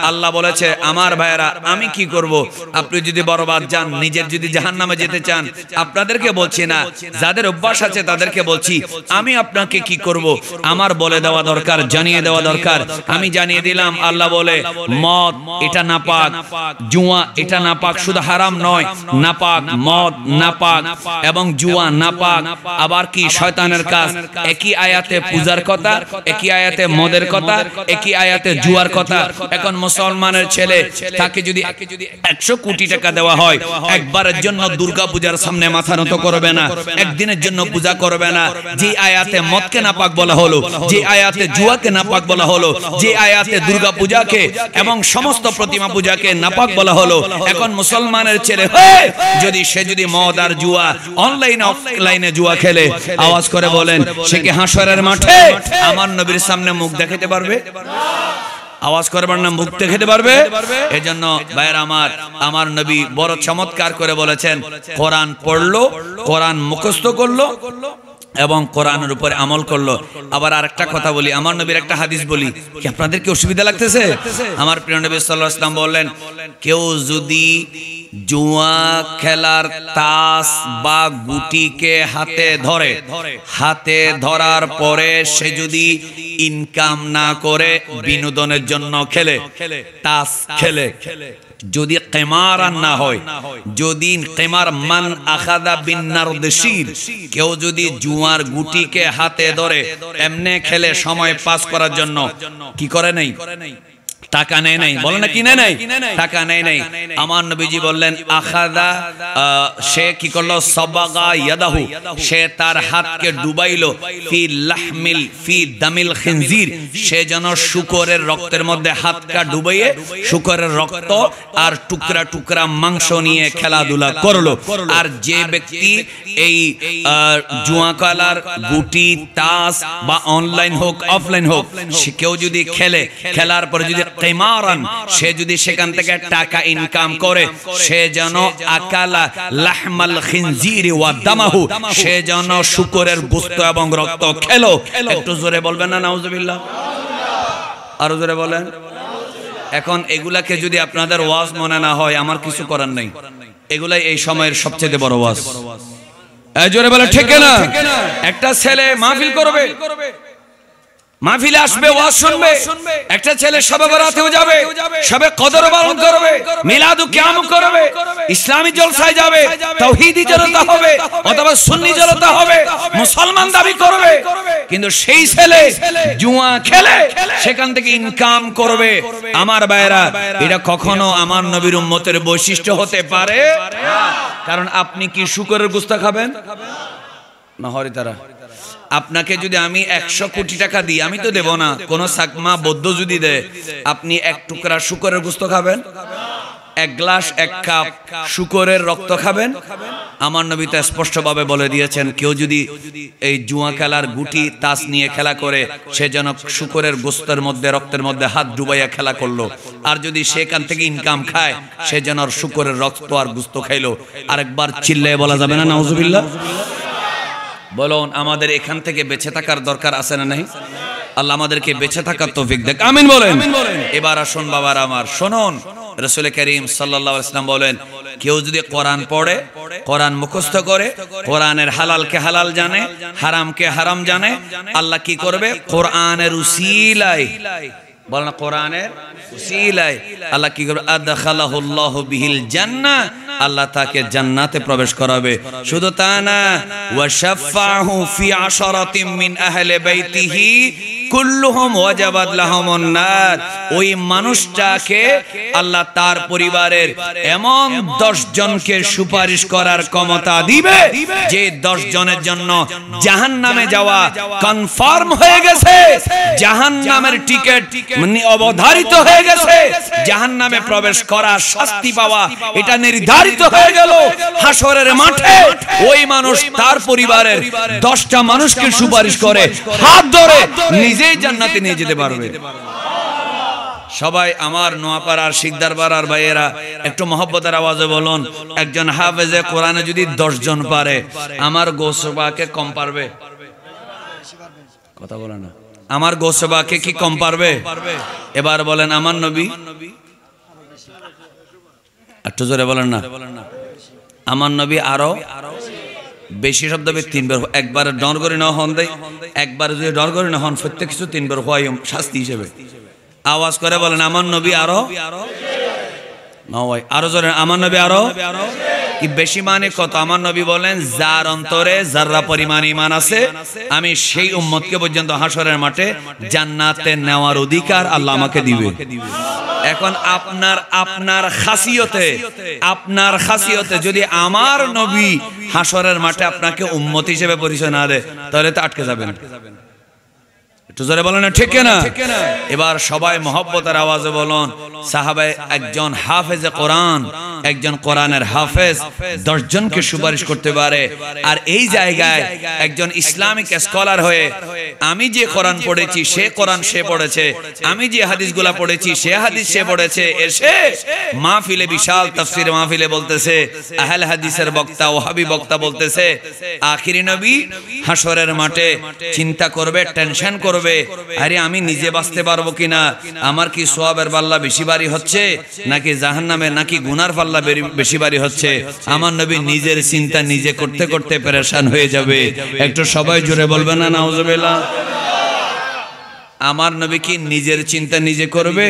আল্লাহ বলেছে, আমার ভাইয়েরা আমি কি করব, আপনি যদি বরবাদ যান, নিজের যদি জাহান্নামে যেতে চান, আপনাদেরকে বলছি না, যাদের অভ্যাস আছে তাদেরকে বলছি, আমি আপনাকে কি করব, আমার বলে দেওয়া দরকার, জানিয়ে দেওয়া দরকার। আমি জানিয়ে দিলাম, আল্লাহ বলে মদ এটা নাপাক, জুয়া এটা নাপাক, শুধু হারাম নয়, নাপাক, মদ নাপাক এবং জুয়া নাপাক। আবার কি শয়তানের কাজ, একই আয়াতে পূজার কথা, একই আয়াতে মদের কথা, একই আয়াতে জুয়ার কথা। এখন মুসলমানের ছেলে, তাকে যদি 100 কোটি টাকা দেওয়া হয়, একবারের জন্য দুর্গা পূজার সামনে মাথা নত করবে না, একদিনের জন্য পূজা করবে না। যে আয়াতে মদকে নাপাক বলা হলো, যে আয়াতে জুয়াকে নাপাক বলা হলো, যে আয়াতে দুর্গা পূজাকে এবং সমস্ত প্রতিমা পূজাকে নাপাক বলা হলো, এখন মুসলমানের ছেলে যদি সে যদি মদ আর জুয়া, অনলাইনে অফলাইনে জুয়া খেলে, আওয়াজ করে বলেন, সে কি হাসরের মাঠে আমার নবীর সামনে মুখ দেখাতে পারবে? আওয়াজ করবার না, মুখ দেখাতে পারবে? এজন্য ভাইয়ের আমার নবী বড় চমৎকার করে বলেছেন, কোরআন পড়লো, কোরআন মুখস্থ করলো এবং কোরআনের উপরে আমল করলো। আবার আরেকটা কথা বলি, আমার নবীর একটা হাদিস বলি, কি আপনাদের কি অসুবিধা লাগতেছে? আমার প্রিয় নবী সাল্লাল্লাহু আলাইহি ওয়াসাল্লাম বললেন, কেউ যদি জুয়া খেলার তাস বা গুটিকে হাতে ধরে, হাতে ধরার পরে সে যদি ইনকাম না করে বিনোদনের জন্য খেলে, তাস খেলে, যদি কিমার না হয়, যদি কিমার মান আখাদা বিন নারদিশির, কেউ যদি জুয়ার গুটিকে হাতে ধরে এমনে খেলে সময় পাস করার জন্য, কি করে নাই, টাকা নেয় নাই, বলে না কিনে নাই, টাকা নেয় নাই। আমার নবীজি বললেন আখাদা, সে কি করলো, সাবাগা ইয়াদাহু, সে তার হাতকে ডুবাইলো ফি লাহমিল ফি দামিল খিনজির, সে যেন শুকরের রক্তের মধ্যে হাতটা ডুবাইয়ে শুকরের রক্ত আর টুকরা টুকরা মাংস নিয়ে খেলাধুলা করলো। আর যে ব্যক্তি এই জুয়া খেলার গুটি, তাস বা অনলাইন হোক অফলাইন হোক, সে কেউ যদি খেলে, খেলার পরে যদি কিমারান, সে যদি সেখান থেকে টাকা ইনকাম করে, সে যেন আকালা লাহমাল খিনজির ওয়া দামাহু, সে যেন শুকরের গোশত এবং রক্ত খেলো। একটু জোরে বলবেন না নাউজুবিল্লাহ? আরো জোরে বলেন। এখন এগুলাকে যদি আপনাদের ওয়াজ মনে না হয়, আমার কিছু করার নেই, এগুলাই এই সময়ের সবচেয়ে বড় ওয়াজ। এই জোরে বলে ঠিক না? একটা ছেলে মাহফিল করবে, মাহফিলে আসবে, ওয়াজ শুনবে, একটা ছেলে শবে বরাতেও যাবে, শবে কদর পালন করবে, মিলাদু কিয়াম করবে, ইসলামী জলসায় যাবে, তাওহীদি জলসা হবে অথবা সুন্নি জলসা হবে, মুসলমান দাবি করবে, কিন্তু সেই ছেলে জুয়া খেলে সেখান থেকে ইনকাম করবে। আমার ভাইরা, এটা কখনো আমার নবীর উম্মতের বৈশিষ্ট্য হতে পারে না। কারণ আপনি কি শুকরের গোশত খাবেন না হরিতারা? আপনাকে যদি আমি 100 কোটি টাকা দিই, আমি তো দেব না, কোন সাকমা বৌদ্ধ যদি দেয়, আপনি এক টুকরা শুকরের গোশত খাবেন? এক গ্লাস, এক কাপ শুকরের রক্ত খাবেন? আমার নবী তো স্পষ্টভাবে বলে দিয়েছেন, কেউ যদি এই জুয়া খেলার গুটি, তাস নিয়ে খেলা করে, সে যেন শুকরের গোশতের মধ্যে, রক্তের মধ্যে হাত ডুবাইয়া খেলা করলো। আর যদি সেখান থেকে ইনকাম খায়, সে যেন শুকরের রক্ত আর গোশত খাইলো। আরেকবার চিল্লায়ে বলা যাবে না নাউজুবিল্লাহ? বলুন, আমাদের এখান থেকে বেঁচে থাকার দরকার আছে না নাই? আল্লাহ আমাদেরকে বেঁচে থাকার তৌফিক দেখ, আমিন বলেন। এবার আসুন বাবার আমার, শুনুন, রাসূল করিম সাল্লাল্লাহু আলাইহি ওয়াসাল্লাম বলেন, কেউ যদি কোরআন পড়ে, কোরআন মুখস্থ করে, কোরআনের হালালকে হালাল জানে, হারামকে হারাম জানে, আল্লাহ কি করবে? কোরআনের উসিলায়, বলেন কোরআনের উসিলায় আল্লাহ কি করবে? আদখালাহুল্লাহু বিহিল জান্নাহ, আল্লাহ তাকে জান্নাতে প্রবেশ করাবে। শুধু তা না, ওয়া শাফাহু ফি আশরাতিন মিন আহলি বাইতিহি কুল্লুহুম ওয়াজাবাত লাহুমুন নার, ওই মানুষটাকে আল্লাহ তার পরিবারের এমন 10 জনকে সুপারিশ করার ক্ষমতা দিবে, যে 10 জনের জন্য জাহান্নামে যাওয়া কনফার্ম হয়ে গেছে, জাহান্নামের টিকিট মানে অবধারিত হয়ে গেছে, জাহান্নামে প্রবেশ করা, শাস্তি পাওয়া, এটা নির্ধারিত হয়ে গেল। হাসরের মাঠে ওই মানুষ তার পরিবারের 10টা মানুষকে সুপারিশ করে হাত ধরে নিজেই জান্নাতে নিয়ে যেতে পারবে। সবাই আমার নোয়াপাড়ার, শিকদারপাড়ার ভাইয়েরা একটু মহব্বতের আওয়াজে বলুন, একজন হাফেজে কোরআনে যদি 10 জন পারে, আমার গোসবাকে কম পারবে? কথা বলে না, আমার গোসবাকে কি কম পারবে? এবার বলেন, আমার নবী, একটু জোরে বলেন না, আমার নবী আরো বেশি শব্দ 3 বার, একবার ডর করে না হন দেয়, একবার যদি ডর করে না হন, প্রত্যেক কিছু 3 বার হয় শাস্তি হিসেবে। আওয়াজ করে বলেন, আমার নবী আরো, না ভাই আরো জোরে, আমার নবী আরো কি বেশি? মানে কত? আমার নবী বলেন, যার অন্তরে যাররা পরিমাণ ঈমান আছে, আমি সেই উম্মতকে পর্যন্ত হাসরের মাঠে জান্নাতে নেওয়ার অধিকার আল্লাহ আমাকে দিবে। এখন আপনার খাসিয়তে যদি আমার নবী হাসরের মাঠে আপনাকে উম্মত হিসেবে পরিচয় না দেয়, তাহলে তো আটকে যাবেন। একটু জোরে বলেন না, ঠিক না? এবার সবাই মহব্বতের আওয়াজে বলুন, সাহাবায়ে একজন হাফেজে কোরআন, একজন কোরআনের হাফেজ 10 জনকে সুপারিশ করতে পারে। আর এই জায়গায় একজন ইসলামিক স্কলার হয়ে, আমি যে কোরআন পড়েছি সে কোরআন সে পড়েছে, আমি যে হাদিসগুলা পড়েছি সে হাদিস সে পড়েছে, এসে মাহফিলে, বিশাল তাফসীর মাহফিলে বলতেছে, আহলে হাদিসের বক্তা, ওয়াহাবি বক্তা বলতেছে, আখিরি নবী হাসরের মাঠে চিন্তা করবে, টেনশন করবে, আরে আমি নিজে বাঁচতে পারবো কিনা, আমার কি সওয়াবের পাল্লা বেশি ভারী হচ্ছে নাকি জাহান্নামের, নাকি গুনার পাল্লা বেশি ভারী হচ্ছে? আমার নবী নিজের চিন্তা নিজে করতে করতে পেরেশান হয়ে যাবে। একটু সবাই জোরে বলবেন না নাউজুবিল্লাহ? আমার নবী কি নিজের চিন্তা নিজে করবে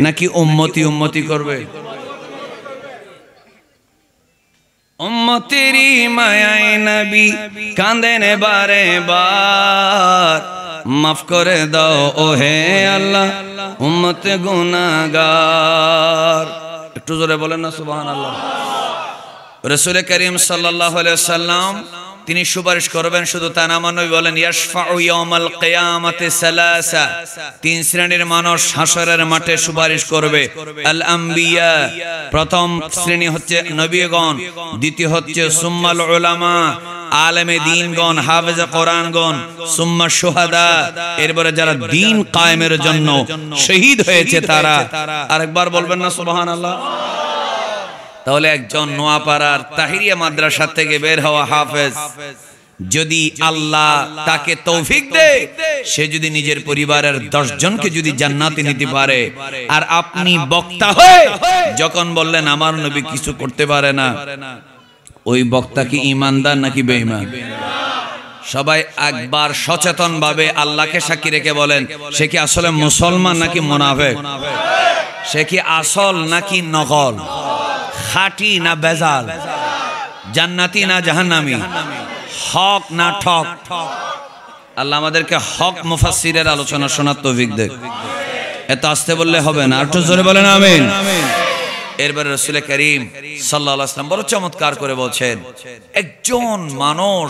নাকি উম্মতি করবে? উম্মতেরই মায়ায় নবী কাঁদেন বারে বার, মাফ করে দাও ও হে আল্লাহ উম্মত গুনাহগার। একটু জোরে বলেন না সুবহানাল্লাহ। রাসূল করিম সাল্লাল্লাহু আলাইহি সাল্লাম তিনি সুপারিশ করবেন, শুধু তা না, আমার নবী বলেন ইয়াশফাউ ইয়াউমাল কিয়ামাতি সালাসা, তিন শ্রেণীর মানুষ হাসরের মাঠে সুপারিশ করবে। আল আম্বিয়া, প্রথম শ্রেণী হচ্ছে নবীগণ, দ্বিতীয় হচ্ছে সুম্মাল উলামা, আলেমে দ্বীনগণ, হাফেজে কোরআনগণ, সুম্মা শুহাদা, এরপরে যারা দ্বীন কায়েমের জন্য শহীদ হয়েছে তারা। আরেকবার বলবেন না সুবহানাল্লাহ। তাহলে একজন নোয়াপাড়ার তাহিরিয়া মাদ্রাসা থেকে বের হওয়া হাফেজ, যদি আল্লাহ তাকে তৌফিক দেয়, সে যদি নিজের পরিবারের 10 জনকে যদি জান্নাতে নিতে পারে, আর আপনি বক্তা হয়ে যখন বললেন আমার নবী কিছু করতে পারে না, ওই বক্তা কি ঈমানদার নাকি বেঈমান? সবাই একবার সচেতন ভাবে আল্লাহকে সাক্ষী রেখে বলেন, সে কি আসলে মুসলমান নাকি মুনাফিক? সে কি আসল নাকি নকল? খাঁটি না বেজাল? জান্নাতি না জাহান্নামী? হক না ঠক? আল্লাহ আমাদেরকে হক মুফাসসিরের আলোচনা শোনার তৌফিক দেয়। এত আস্তে বললে হবে না, একটু জোরে বলেন আমিন। এরপরে রাসূল করিম সাল্লাল্লাহু আলাইহি ওয়াসাল্লাম বড় চমৎকার করে বলছেন, একজন মানুষ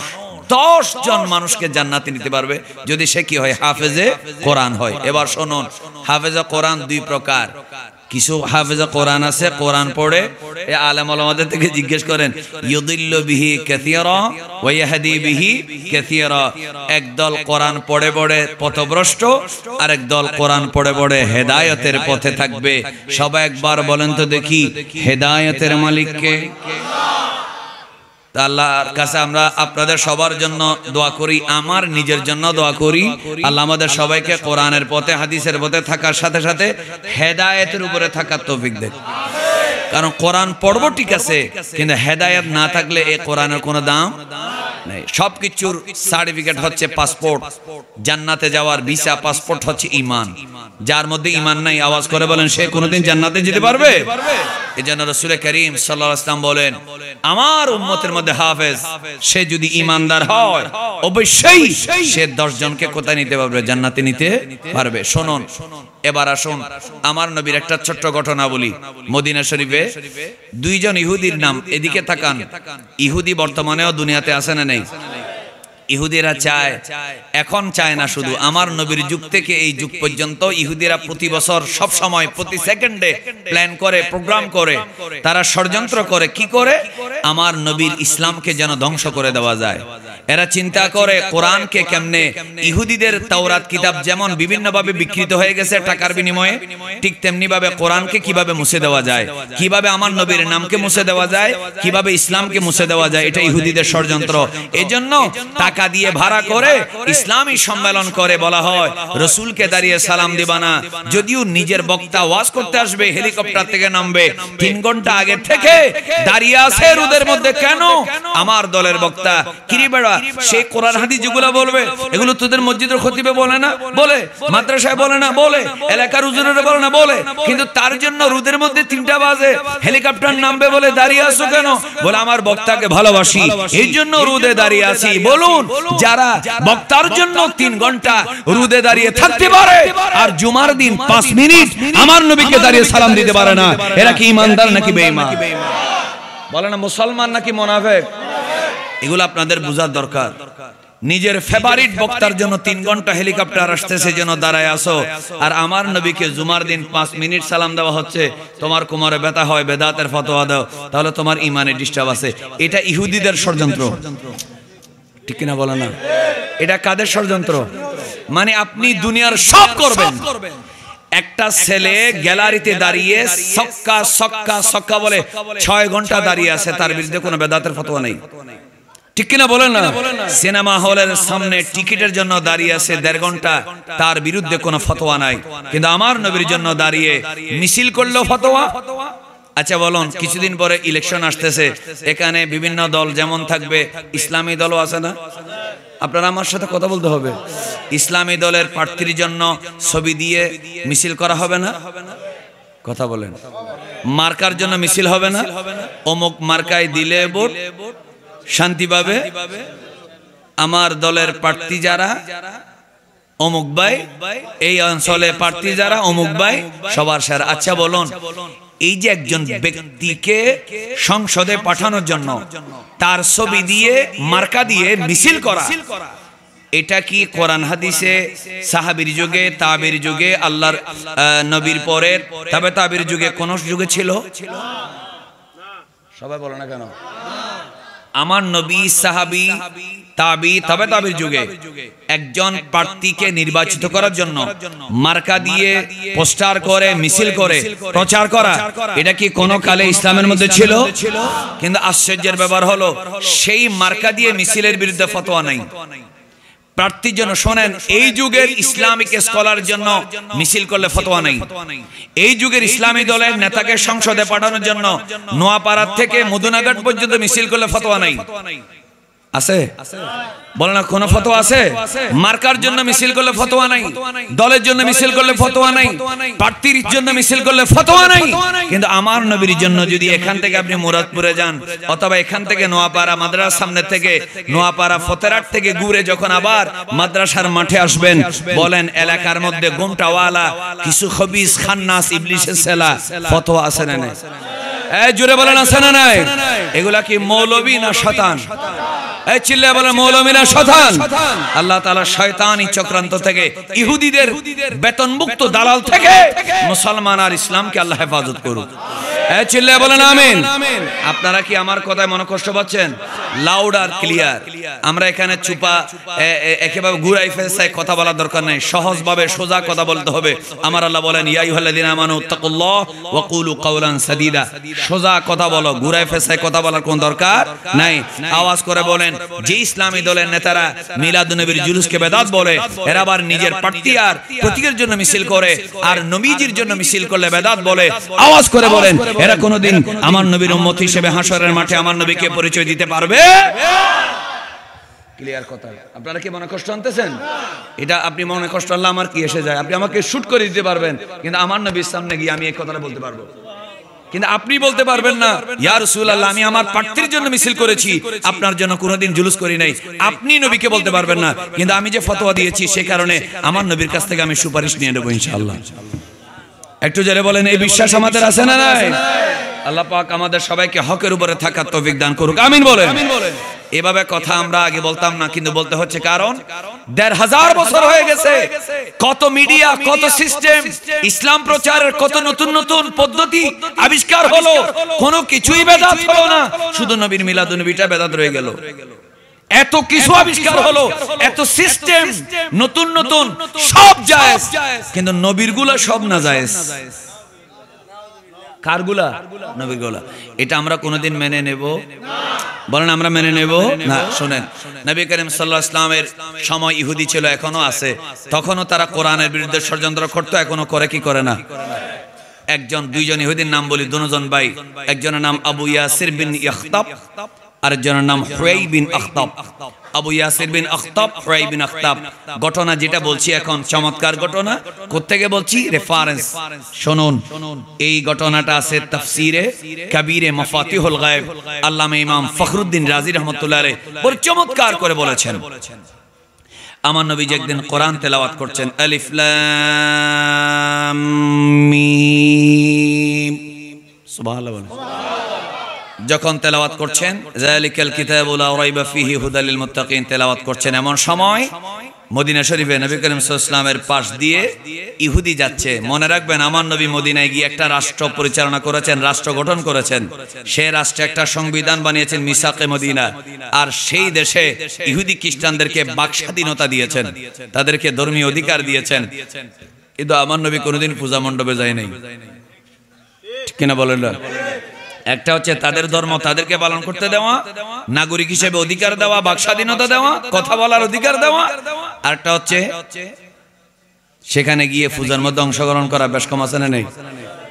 10 জন মানুষকে জান্নাতে নিতে পারবে যদি সে কি হয়? হাফেজে কোরআন হয়। এবার শুনুন, হাফেজে কোরআন 2 প্রকার। কিছু হাফেজে কোরআন আছে, কোরআন পড়ে এই আলেম ওলামাদের থেকে জিজ্ঞেস করেন, ইউদিল্লু বিহি কাসীরা ওয়া ইয়াহদি বিহি কাসীরা। একদল কোরআন পড়ে পড়ে পথভ্রষ্ট, আর একদল কোরআন পড়ে পড়ে হেদায়েতের পথে থাকবে। সবাই একবার বলেন তো দেখি, হেদায়েতের মালিক কে? আল্লাহর কাছে আমরা আপনাদের সবার জন্য দোয়া করি, আমার নিজের জন্য দোয়া করি, আল্লাহ আমাদের সবাইকে কোরআনের পথে হাদিসের পথে থাকার সাথে সাথে হেদায়েতের উপরে থাকার তৌফিক দেন। কারণ কোরআন পড়ব ঠিক আছে, কিন্তু হেদায়েত না থাকলে এই কোরআনের কোনো দাম নেই। সবকিছুর সার্টিফিকেট হচ্ছে পাসপোর্ট, জান্নাতে যাওয়ার ভিসা পাসপোর্ট হচ্ছে ঈমান। যার মধ্যে ঈমান নাই, আওয়াজ করে বলেন সে কোনোদিন জান্নাতে যেতে পারবে? এজন্য রাসূল করিম সাল্লাল্লাহু আলাইহি ওয়াসাল্লাম বলেন, আমার উম্মতের মধ্যে হাফেজ সে যদি ঈমানদার হয়, অবশ্যই সে 10 জনকে কোথায় নিতে পারবে? জান্নাতে নিতে পারবে। শুনুন, এবার আসুন আমার নবীর একটা ছোট্ট ঘটনা বলি। মদিনা শরীফে 2 জন ইহুদির নাম, এদিকে তাকান। ইহুদি বর্তমানেও দুনিয়াতে আছে না নেই? ইহুদিরা চায়, এখন চায় না শুধু, আমার নবীর যুগ থেকে এই যুগ পর্যন্ত ইহুদিরা প্রতি বছর সব সময় প্রতি সেকেন্ডে প্ল্যান করে, প্রোগ্রাম করে, তারা ষড়যন্ত্র করে। কি করে? আমার নবীর ইসলামকে যেন ধ্বংস করে দেওয়া যায়। এরা চিন্তা করে কোরআনকে কেমনে, ইহুদিদের তাওরাত কিতাব যেমন বিভিন্নভাবে বিকৃত হয়ে গেছে টাকার বিনিময়ে, ঠিক তেমনি ভাবে কোরআনকে কিভাবে মুছে দেওয়া যায়, কিভাবে আমার নবীর নামকে মুছে দেওয়া যায়, কিভাবে ইসলামকে মুছে দেওয়া যায়, এটা ইহুদিদের ষড়যন্ত্র। এজন্য টাকা দিয়ে ভাড়া করে ইসলামী সম্মেলন করে বলা হয় রাসূলকে দাঁড়িয়ে সালাম দিবা না। যদিও নিজের বক্তা ওয়াজ করতে আসবে, হেলিকপ্টার থেকে নামবে, 3 ঘন্টা আগে থেকে দাঁড়িয়ে আছে রোদের মধ্যে। কেন? আমার দলের বক্তা কিরি বেড়া, সে কোরআন হাদিস যেগুলো বলবে এগুলো তোদের মসজিদের খতিবে বলে না, বলে মাদ্রাসায় বলে না, বলে এলাকার হুজুরেরা বলে না, বলে, কিন্তু তার জন্য রোদের মধ্যে 3টা বাজে হেলিকপ্টার নামবে বলে দাঁড়িয়ে আছো কেন? বলে আমার বক্তাকে ভালোবাসি, এই জন্য রোদে দাঁড়িয়ে আছি। বলুন, যারা বক্তার জন্য 3 ঘন্টা রোদে দাঁড়িয়ে থাকতে পারে, আর জুমার দিন 5 মিনিট আমার নবীকে দাঁড়িয়ে সালাম দিতে পারে না, এরা কি ঈমানদার নাকি বেঈমান? বলে না মুসলমান নাকি মুনাফিক? এগুলো আপনাদের বোঝার দরকার। নিজের ফেভারিট বক্তার জন্য 3 ঘন্টা হেলিকপ্টার আসতেছে যেন দাঁড়ায় আসো, আর আমার নবীকে জুমার দিন 5 মিনিট সালাম দেওয়া হচ্ছে। তোমার কোমরে ব্যথা হয়, বেদাতের ফতোয়া দাও, তাহলে তোমার ঈমানে ডিস্টার্ব আছে। এটা ইহুদিদের ষড়যন্ত্র, ঠিক কিনা বলে না? এটা কাদের ষড়যন্ত্র? মানে আপনি দুনিয়ার সব করবেন, একটা ছেলে গ্যালারিতে দাঁড়িয়ে সক্কা সক্কা সক্কা বলে 6 ঘন্টা দাঁড়িয়ে আছে, তার বিরুদ্ধে কোনো বেদাতের ফতোয়া নেই, ঠিক কিনা বলেন না? সিনেমা হলের সামনে টিকিটের জন্য দাঁড়িয়ে আছে 1.5 ঘন্টা, তার বিরুদ্ধে কোনো ফতোয়া নাই। কিন্তু আমার নবীর জন্য দাঁড়িয়ে মিছিল করলো ফতোয়া। আচ্ছা বলুন, কিছুদিন পরে ইলেকশন আসতেছে, এখানে বিভিন্ন দল যেমন থাকবে, ইসলামী দলও আছে না? আপনারা আমার সাথে কথা বলতে হবে। ইসলামী দলের প্রার্থীর জন্য ছবি দিয়ে মিছিল করা হবে না? কথা বলেন। মার্কার জন্য মিছিল হবে না? অমুক মার্কায় দিলে ভোট শান্তি পাবে। আমার দলের প্রার্থী যারা অমুক ভাই, এই অঞ্চলে প্রার্থী যারা অমুক ভাই সবার সেরা। আচ্ছা বলুন, এই যে একজন ব্যক্তিকে সংসদে পাঠানোর জন্য তার ছবি দিয়ে মার্কা দিয়ে মিছিল করা, এটা কি কোরআন হাদিসে সাহাবীর যুগে, তাবির যুগে, আল্লাহর নবীর পরে তবে তাবির যুগে কোন যুগে ছিল? সবাই বলো না কেন? আমার নবী, সাহাবী, তাবি, তবে তাবির যুগে একজন প্রার্থীকে নির্বাচিত করার জন্য মার্কা দিয়ে পোস্টার করে মিছিল করে প্রচার করা, এটা কি কোন কালে ইসলামের মধ্যে ছিল? কিন্তু আশ্চর্যের ব্যাপার হলো সেই মার্কা দিয়ে মিছিলের বিরুদ্ধে ফতোয়া নাই। প্রার্থীর জন্য শোনেন, এই যুগের ইসলামিক স্কলার জন্য মিছিল করলে ফতোয়া নাই। এই যুগের ইসলামী দলের নেতাকে সংসদে পাঠানোর জন্য নোয়াপাড়া থেকে মদুনাঘাট পর্যন্ত মিছিল করলে ফতোয়া নাই। আছে? বলে না কোন ফতোয়া আছে? মার্কার জন্য মিছিল করলে ফতোয়া নাই, দলের জন্য মিছিল করলে ফতোয়া নাই, প্রার্থীর জন্য মিছিল করলে ফতোয়া নাই। কিন্তু আমার নবীর জন্য যদি এখান থেকে আপনি মুরাদপুরে যান অথবা এখান থেকে নোয়াপাড়া মাদ্রাসার সামনে থেকে নোয়াপাড়া ফতেরহাট থেকে ঘুরে যখন আবার মাদ্রাসার মাঠে আসবেন, বলেন এলাকার মধ্যে গোমটাওয়ালা কিছু খবিস খান্নাস ইবলিসের ছেলা ফতোয়া আছে না নাই? এই জোরে বলেন আছে না নাই? এগুলা কি মৌলবী না শয়তান? এই চিল্লায় বলেন মৌলবী না শয়তান? আল্লাহ তাআলা শয়তানি চক্রান্ত থেকে, ইহুদিদের বেতনমুক্ত দালাল থেকে মুসলমান আর ইসলামকে আল্লাহ হেফাজত করুক। এই চিল্লায় বলেন আমিন। আপনারা কি আমার কথায় মনে কষ্ট পাচ্ছেন? লাউড আর ক্লিয়ার। আমরা এখানে চুপা একেবারে ঘুরাই ফেসায় কথা বলার দরকার নাই, সহজভাবে সোজা কথা বলতে হবে। আমার আল্লাহ বলেন ইয়া আইয়ুহাল্লাযীনা আমানু তাকুল্লাহ ওয়া কুলু কাওলান সাদীদা। সোজা কথা বলো, ঘুরাই ফেসায় কথা বলার কোন দরকার নাই। আওয়াজ করে বলেন, যে ইসলামী দলের নেতারা মিলাদুন্নবীর জুলুসকে বেদাত বলে, এরা আবার নিজের প্রার্থী আর প্রতীকের জন্য মিছিল করে আর নবীজির জন্য মিছিল করলে বেদাত বলে, আওয়াজ করে বলেন এরা কোনদিন আমার নবীর উম্মত হিসেবে হাশরের মাঠে আমার নবীকে পরিচয় দিতে পারবে? ক্লিয়ার কথা। আপনারা কি মনে কষ্ট আনতেছেন? এটা আপনি মনে কষ্ট আনলে আমার কি এসে যায়? আপনি আমাকে শুট করে দিতে পারবেন, কিন্তু আমার নবীর সামনে গিয়ে আমি এই কথাটা বলতে পারবো, কিন্তু আপনি বলতে পারবেন না ইয়া রাসূলুল্লাহ আমি আমার প্রার্থীর জন্য মিছিল করেছি, আপনার জন্য কোনোদিন জুলুস করি নাই। আপনি নবীকে বলতে পারবেন না, কিন্তু আমি যে ফতোয়া দিয়েছি সে কারণে আমার নবীর কাছ থেকে আমি সুপারিশ নিয়ে নেব ইনশাআল্লাহ। একটু জোরে বলেন, এই বিশ্বাস আমাদের আছে না নাই? আল্লাহ পাক আমাদের সবাইকে হকের উপরে থাকার তৌফিক দান করুক, আমিন বলেন। এভাবে কথা আমরা আগে বলতাম না, কিন্তু বলতে হচ্ছে কারণ ১৫০০ বছর হয়ে গেছে, কত মিডিয়া, কত সিস্টেম, ইসলাম প্রচারের কত নতুন নতুন পদ্ধতি আবিষ্কার হলো, কোনো কিছুই বেদাত হলো না, শুধু নবীর মিলাদুন্নবীটা বেদাত রয়ে গেল। এত কিছু আবিষ্কার হলো, এত সিস্টেম নতুন নতুন, সব জায়েজ, কিন্তু নবীর গুলা সব না জায়েজ। কারগুলা? নবীর গুলা। এটা আমরা কোনোদিন মেনে নেব? বলেন আমরা মেনে নেব না। শুনেন, নবী করিম সাল্লাল্লাহু আলাইহি ওয়াসাল্লামের সময় ইহুদি ছিল, এখনো আছে, তখনও তারা কোরআনের বিরুদ্ধে ষড়যন্ত্র করতো, এখনো করে কি করে না? একজন দুইজন ইহুদির নাম বলি, দুজন ভাই, একজনের নাম আবু ইয়াসির বিন ইখতাব, আরেকজনের নাম হুয়াই বিন আখতাব। আবু ইয়াসির বিন আখতাব, হুয়াই বিন আখতাব। ঘটনা যেটা বলছি এখন চমৎকার ঘটনা। কোত্থেকে বলছি? রেফারেন্স শুনুন। এই ঘটনাটা আছে তাফসিরে কাবীরে মাফাতিহুল গায়ব, আল্লামা ইমাম ফখরুদ্দিন রাজি রাহমাতুল্লাহ আলাইহি বড় চমৎকার করে বলেছেন। আমার নবী একদিন কোরআন তেলাওয়াত করছেন, আলিফ লাম মিম, সুবহানাল্লাহ বলেন। যখন তেলাওয়াত করছেন যালিকাল কিতাবু লা রাইবা ফীহি হুদাল লিল মুত্তাকিন তেলাওয়াত করছেন, এমন সময় মদিনা শরীফে নবী করিম সাল্লাল্লাহু আলাইহি ওয়াসাল্লামের পাশ দিয়ে ইহুদি যাচ্ছে। মনে রাখবেন, আমার নবী মদিনায় গিয়ে একটা রাষ্ট্র পরিচালনা করেছেন, রাষ্ট্র গঠন করেছেন, সেই রাষ্ট্রে একটা সংবিধান বানিয়েছেন মিসাকে মদিনা, আর সেই দেশে ইহুদি খ্রিস্টানদেরকে বাক স্বাধীনতা দিয়েছেন, তাদেরকে ধর্মীয় অধিকার দিয়েছেন। কিন্তু আমার নবী কোনোদিন পূজা মণ্ডপে যায় নাই, ঠিক কিনা বলেন না? একটা হচ্ছে তাদের ধর্ম তাদেরকে পালন করতে দেওয়া, নাগরিক হিসেবে অধিকার দেওয়া, বাক স্বাধীনতা দেওয়া, কথা বলার অধিকার দেওয়া, আর একটা হচ্ছে সেখানে গিয়ে পূজার মধ্যে অংশগ্রহণ করা। বেশ কম আছে না নেই?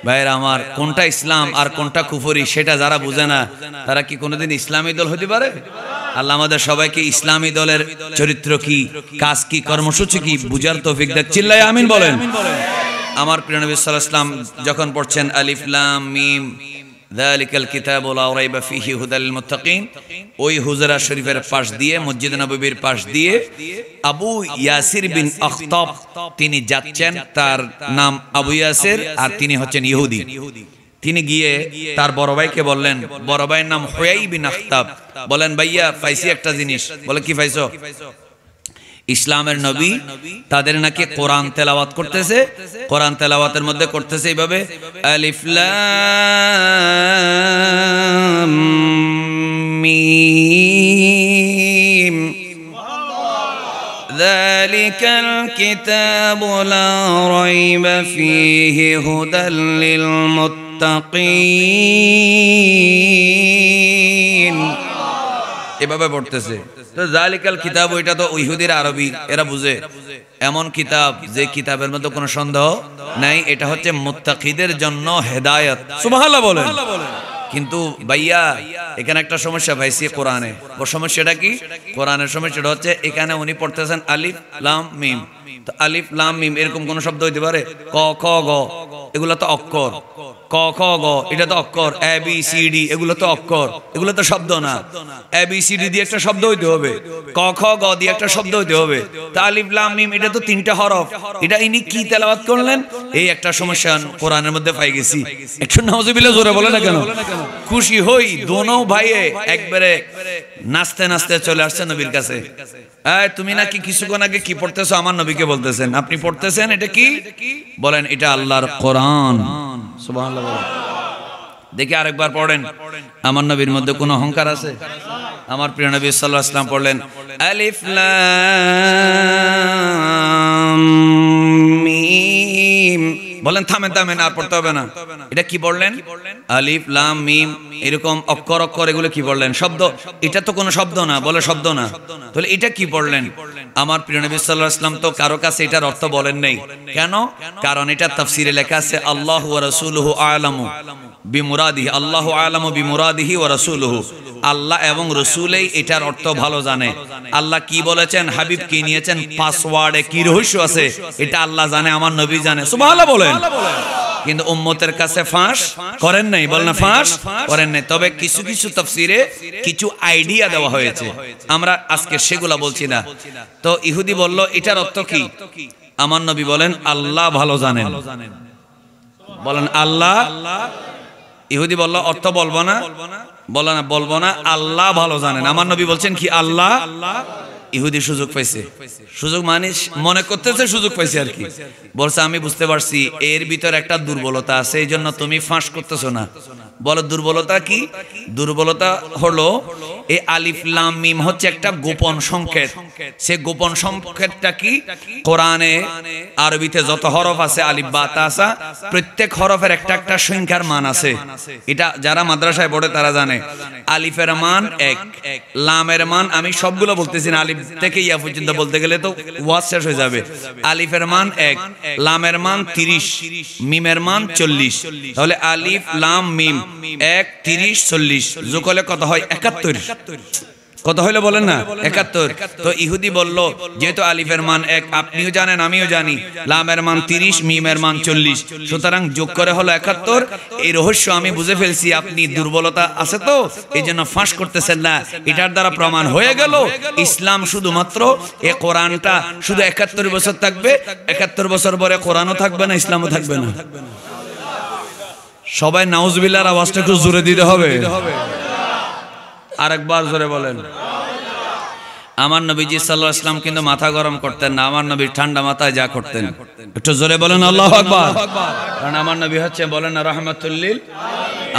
ভাইয়ের আমার, কোনটা ইসলাম আর কোনটা কুফরি সেটা যারা বুঝে না তারা কি কোনোদিন ইসলামী দল হতে পারে? আল্লাহ আমাদের সবাইকে ইসলামী দলের চরিত্র কি, কাজ কি, কর্মসূচি কি বুঝার তৌফিক দেন। চিল্লায় আমিন বলেন। আমার প্রিয় নবী সাল্লাল্লাহু আলাইহি ওয়াসাল্লাম যখন পড়ছেন আলিফ লাম মিম যালিকাল কিতাবু লা রাইবা ফীহি হুদাল লিল মুত্তাকিন। ওই হুজরা শরীফের পাশ দিয়ে, মসজিদ নববীর পাশ দিয়ে আবু ইয়াসির বিন আখতাব তিনি যাচ্ছেন। তার নাম আবু ইয়াসির, আর তিনি হচ্ছেন ইহুদি। তিনি গিয়ে তার বড় ভাইকে বললেন, বড় ভাইয়ের নাম হুয়াই বিন আখতাব, বলেন ভাইয়া পাইছি একটা জিনিস। বলে কি পাইছো? ইসলামের নবী তাদের নাকি কোরআন তেলাওয়াত করতেছে। কোরআন তেলাওয়াতের মধ্যে করতেছে এইভাবে, আলিফ লাম মিম যালিকাল কিতাবু লা রাইবা ফীহি হুদাল লিল মুত্তাকিন, এভাবে পড়তেছে। তো যালিকাল কিতাব, ওইটা তো ইহুদির আরবি, এরা বুঝে। এমন কিতাব যে কিতাবের মধ্যে কোনো সন্দেহ নাই, এটা হচ্ছে মুত্তাকিদের জন্য হেদায়েত। সুবহানাল্লাহ বলেন। কিন্তু ভাইয়া এখানে একটা সমস্যা পাইছি কোরআনে। ও সমস্যাটা কি? কোরআনের সমস্যাটা হচ্ছে এখানে উনি পড়তেছেন আলিফ লাম মিম। তো আলিফ লাম মিম এরকম কোন শব্দ হইতে পারে? ক খ গ এগুলো তো অক্ষর। ক খ গ এটা তো অক্ষর। এ বি সি ডি এগুলো তো অক্ষর, এগুলো তো শব্দ না। এ বি সি ডি দিয়ে একটা শব্দ হইতে হবে, ক খ গ দিয়ে একটা শব্দ হইতে হবে। তা আলিফ লাম মিম এটা তো তিনটা হরফ। এটা ইনি কি তেলাওয়াত করলেন? এই একটা সমস্যা কোরআনের মধ্যে পাই গেছি। একটু নাউজুবিল্লাহ জোরে বলে না কেন? খুশি হই দোনো ভাইয়ে একবারে নাচতে নাচতে চলে আসছে নবীর কাছে। তুমি নাকি কিছুক্ষণ আগে কি পড়তেছো আমার নবীকে বলতেছেন, আপনি পড়তেছেন এটা কি? বলেন এটা আল্লাহর কোরআন। সুবহানাল্লাহ বলেন। দেখি আরেকবার পড়েন। আমার নবীর মধ্যে কোনো অহংকার আছে? আমার প্রিয় নবী সাল্লাল্লাহু আলাইহি ওয়াসাল্লাম পড়লেন আলিফ লাম মিম। বলেন থামেন থামেন, আর পড়তে হবে না। এটা কি বললেন? আলিফ লাম মিম এরকম অক্ষর অক্ষর, এগুলো কি বললেন? শব্দ। এটা তো কোনো শব্দ না। বলে শব্দ না, তাহলে এটা কি পড়লেন? আমার প্রিয় নবী সাল্লাল্লাহু আলাইহি ওয়াসাল্লাম তো কারো কাছে এটার অর্থ বলেন নাই। কেন? কারণ এটা তাফসীরে লেখা আছে আল্লাহু ওয়া রাসূলুহু আ'লামু বিমুরাদিহি, আল্লাহু আ'লামু বিমুরাদিহি ওয়া রাসূলুহু, আল্লাহ এবং রাসূলই এটার অর্থ ভালো জানে। আল্লাহ কি বলেছেন, হাবিব কি নিয়েছেন, পাসওয়ার্ডে কি রহস্য আছে, এটা আল্লাহ জানে, আমার নবী জানে। সুবহানাল্লাহ বলেন। কিন্তু উম্মতের কাছে ফাঁস করেন নাই। বলেন ফাঁস করেন নাই। তবে কিছু কিছু তাফসীরে কিছু আইডিয়া দেওয়া হয়েছে, আমরা আজকে সেগুলা বলছি না। তো ইহুদি বলল এটার অর্থ কি? আমার নবী বলেন আল্লাহ ভালো জানেন। বলেন আল্লাহ। ইহুদি বলল অর্থ বলবো না। বলবো না, আল্লাহ ভালো জানেন। আমার নবী বলছেন কি আল্লাহ। ইহুদি সুযোগ পাইছে। সুযোগ মানে মনে করতেছে সুযোগ পাইছে আর কি। বলছে আমি বুঝতে পারছি এর ভিতর একটা দুর্বলতা আছে, এই জন্য তুমি ফাঁস করতেছো না। বলো দুর্বলতা কি? দুর্বলতা হলো এই আলিফ লাম মিম হচ্ছে একটা গোপন সংকেত। সে গোপন সংকেতটা কি? কোরআনে আরবিতে যত হরফ আছে আলিফ বা তা সা, প্রত্যেক হরফের একটা একটা সংখ্যার মান আছে। এটা যারা মাদ্রাসায় পড়ে তারা জানে। আলিফের মান 1, লামের মান, আমি সবগুলো বলতেছি না, আলিফ থেকে ইয়া পর্যন্ত বলতে গেলে তো ওয়াজ শেষ হয়ে যাবে। আলিফের মান 1, লামের মান 30, মিমের মান 40। তাহলে আলিফ লাম মিম 1 30 40 যোগ হলে কত হয়? 71। কত হইলো বলেন না? 71। তো ইহুদি বলল যেহেতু আলিফের মান 1, আপনিও জানেন আমিও জানি, লামের মান 30, মিমের মান 40, সুতরাং যোগ করে হলো 71। এই রহস্য আমি বুঝে ফেলছি, আপনি দুর্বলতা আছে তো এই জন্য ফাঁস করতেছেন না। এটার দ্বারা প্রমাণ হয়ে গেল ইসলাম শুধুমাত্র এই কোরআনটা শুধু 71 বছর থাকবে, 71 বছর পরে কোরআনও থাকবে না, ইসলামও থাকবে না। সবাই নাউজুবিল্লাহর আওয়াজটা একটু জোরে দিতে হবে। আরেকবার জোরে বলেন। আমার নবীজি সাল্লাল্লাহু আলাইহি ওয়াসাল্লাম কিন্তু মাথা গরম করতেন না। আমার নবী ঠান্ডা মাথায় যা করতেন, একটু জোরে বলেন আল্লাহু আকবার। কারণ আমার নবী হচ্ছে বলেন না রাহমাতুল লিল।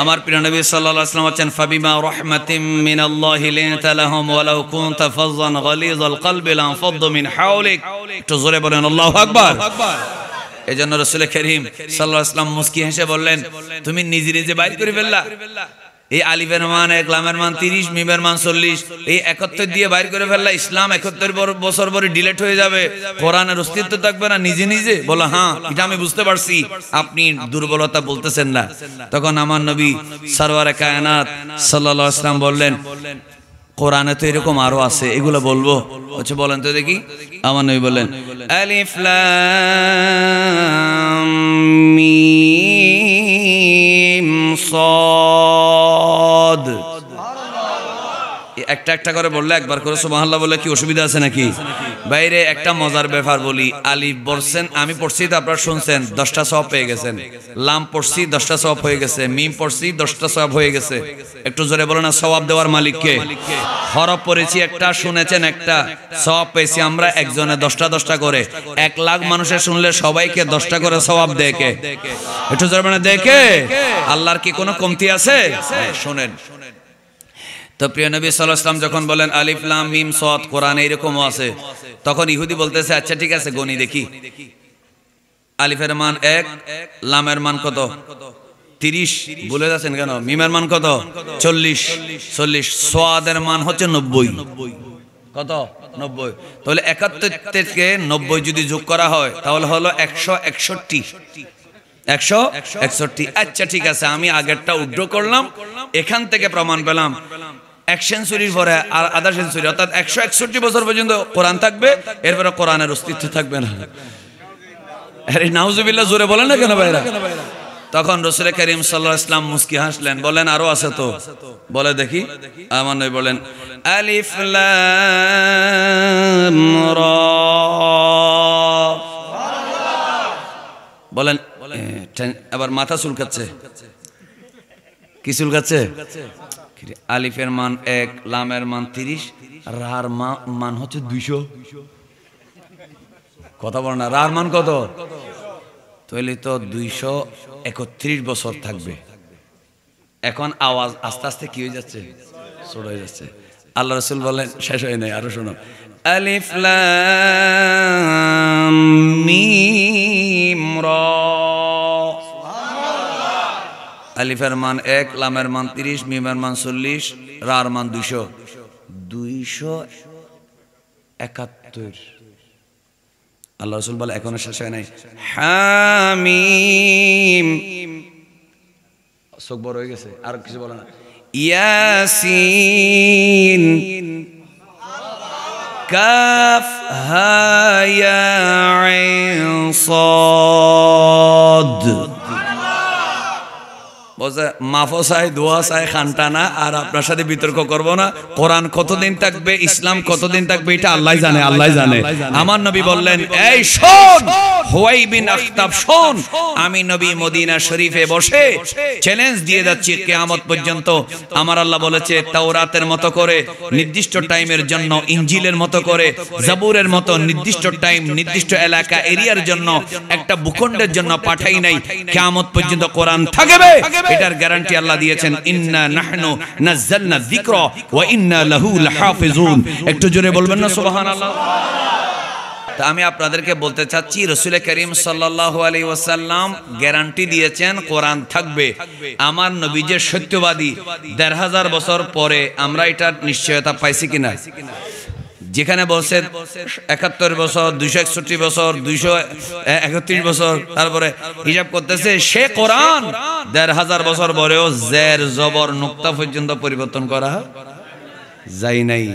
আমার প্রিয় নবী সাল্লাল্লাহু আলাইহি ওয়াসাল্লাম হচ্ছেন ফাবিমা রাহমাতিম মিনাল্লাহি লিনতা লাহুম ওয়ালাউ কুনতা ফাযযান গালিযাল কলবি লানফাদ্দু মিন হাওলিক। একটু জোরে বলেন আল্লাহু আকবার। এজন্য রাসূল করিম সাল্লাল্লাহু আলাইহি ওয়াসাল্লাম মুস্কি হেসে বললেন তুমি নিজে নিজে বাইর করে ফেললা। এই আলিফের মান 1, লামের মান 30, মিমের মান 40, এই 71 দিয়ে বাইর করে ফেললা। ইসলাম 71 বছর পরে ডিলিট হয়ে যাবে, কোরআনের অস্তিত্ব থাকবে না। নিজে নিজে বলো হ্যাঁ এটা আমি বুঝতে পারছি, আপনি দুর্বলতা বলতেছেন না। তখন আমার নবী সরওয়ারে কায়নাত সাল্লাল্লাহু আলাইহি ওয়াসাল্লাম বললেন কোরআনে তো এরকম আরো আছে, এগুলো বলবো? আচ্ছা বলেন তো দেখি। আমার নবী বললেন আলিফ লাম মিম সাদ। একটা একটা করে বললে একবার করে সুবহানাল্লাহ বললে কি অসুবিধা আছে নাকি? বাইরে একটা মজার ব্যাপার বলি, আলিফ পড়ছেন, আমি পড়ছি তো আপনারা শুনছেন, 10টা সওয়াব পেয়ে গেছেন। লাম পড়ছি 10টা সওয়াব হয়ে গেছে, মিম পড়ছি 10টা সওয়াব হয়ে গেছে। একটু জোরে বলো না, সওয়াব দেওয়ার মালিক কে? হরফ পড়েছি একটা, শুনেছেন একটা, সওয়াব পেয়েছি আমরা একজনে 10টা করে। 1 লাখ মানুষের শুনলে সবাইকে 10টা করে সওয়াব দেয় কে? একটু জোরে বলেন দেখে। আল্লাহর কি কোনো কমতি আছে? শুনেন তো প্রিয় নবী সাল্লাল্লাহু আলাইহি ওয়াসাল্লাম যখন বলেন আলিফ লাম মিম সাদ, কোরআনে এরকমও আছে, তখন ইহুদি বলতেছে আচ্ছা ঠিক আছে গনি দেখি, আলিফের মান 1, লামের মান কত? 30, ভুলে যাচ্ছেন কেন? মিমের মান কত? 40, সাদের মান হচ্ছে 90। কত? 90। তাহলে 71 থেকে 90 যদি যোগ করা হয় তাহলে হলো 161। 161। আচ্ছা ঠিক আছে, আমি আগেরটা উড্র করলাম, এখান থেকে প্রমাণ পেলাম 1 সেঞ্চুরির পরে আর আধা সেঞ্চুরি, অর্থাৎ 161 বছর পর্যন্ত কোরআন থাকবে, এরপরে কোরআনের অস্তিত্ব থাকবে না। আরে নাউজুবিল্লাহ, জোরে বলেন না কেন ভাইরা? তখন রাসূল করিম সাল্লাল্লাহু আলাইহি ওয়াসাল্লাম মুস্কি হাসলেন, বলেন আরো আছে তো, বলে দেখি। আমার নবী বলেন আলিফ লাম রা, বলেন আবার মাথা চুলকাচ্ছে, কি চুলকাচ্ছে? আলিফের মান 1, লামের মান 30, রার মান হচ্ছে 200। কথা বল না, রার মান কত? তাহলে তো 231 বছর থাকবে। এখন আওয়াজ আস্তে আস্তে কি হয়ে যাচ্ছে? ছোট হয়ে যাচ্ছে। আল্লাহ রাসূল বলেন শেষ হয় নাই, আরো শোনো, আলিফ লাম মিম রা। আলিফের মান 1, লামের মান 30, মিমের মান 40, রার মান 200। 271। আল্লাহ রাসূল বলে এখনো শেষ হয় নাই। হামিম, চোখ বড় হয়ে গেছে, আর কিছু বলে না। ইয়াসিন, কাফ হা ইয়া আইন সাদ। বলছে মাফও চাই, দোয়া চাই, খানটানা, আর আপনার সাথে বিতর্ক করব না। কোরআন কতদিন থাকবে, ইসলাম কতদিন থাকবে, এটা আল্লাহ জানে, আল্লাহ জানে। আমার নবী বললেন এই শোন হুয়াই বিন আখতাব, শোন, আমি নবী মদিনা শরীফে বসে চ্যালেঞ্জ দিয়ে যাচ্ছি কিয়ামত পর্যন্ত। আমার আল্লাহ বলেছে তাওরাতের মতো করে নির্দিষ্ট টাইমের জন্য, ইনজিলের মতো করে, জাবুরের মতো নির্দিষ্ট টাইম, নির্দিষ্ট এলাকা এরিয়ার জন্য, একটা ভূখণ্ডের জন্য পাঠাই নাই। কিয়ামত পর্যন্ত কোরআন থাকবে, এটার গ্যারান্টি আল্লাহ দিয়েছেন। ইন্না নাহনু নাযালনা যিকরা ওয়া ইন্না লাহু লাহাফিজুন। একটু জোরে বলবেন না সুবহানাল্লাহ? তা আমি আপনাদেরকে বলতে চাচ্ছি রাসূল করিম সাল্লাল্লাহু আলাইহি ওয়াসাল্লাম গ্যারান্টি দিয়েছেন কোরআন থাকবে। আমার নবী যে সত্যবাদী, ১৫০০ বছর পরে আমরা এটা নিশ্চয়তা পাইছি কিনা? যেখানে বলছে ৭১ বছর, ২৬১ বছর, ২৩১ বছর, তারপরে হিসাব করতেছে সে কোরআন ১৫০০ বছর পরেও জের জবর নুক্তা পর্যন্ত পরিবর্তন করা যায় নাই।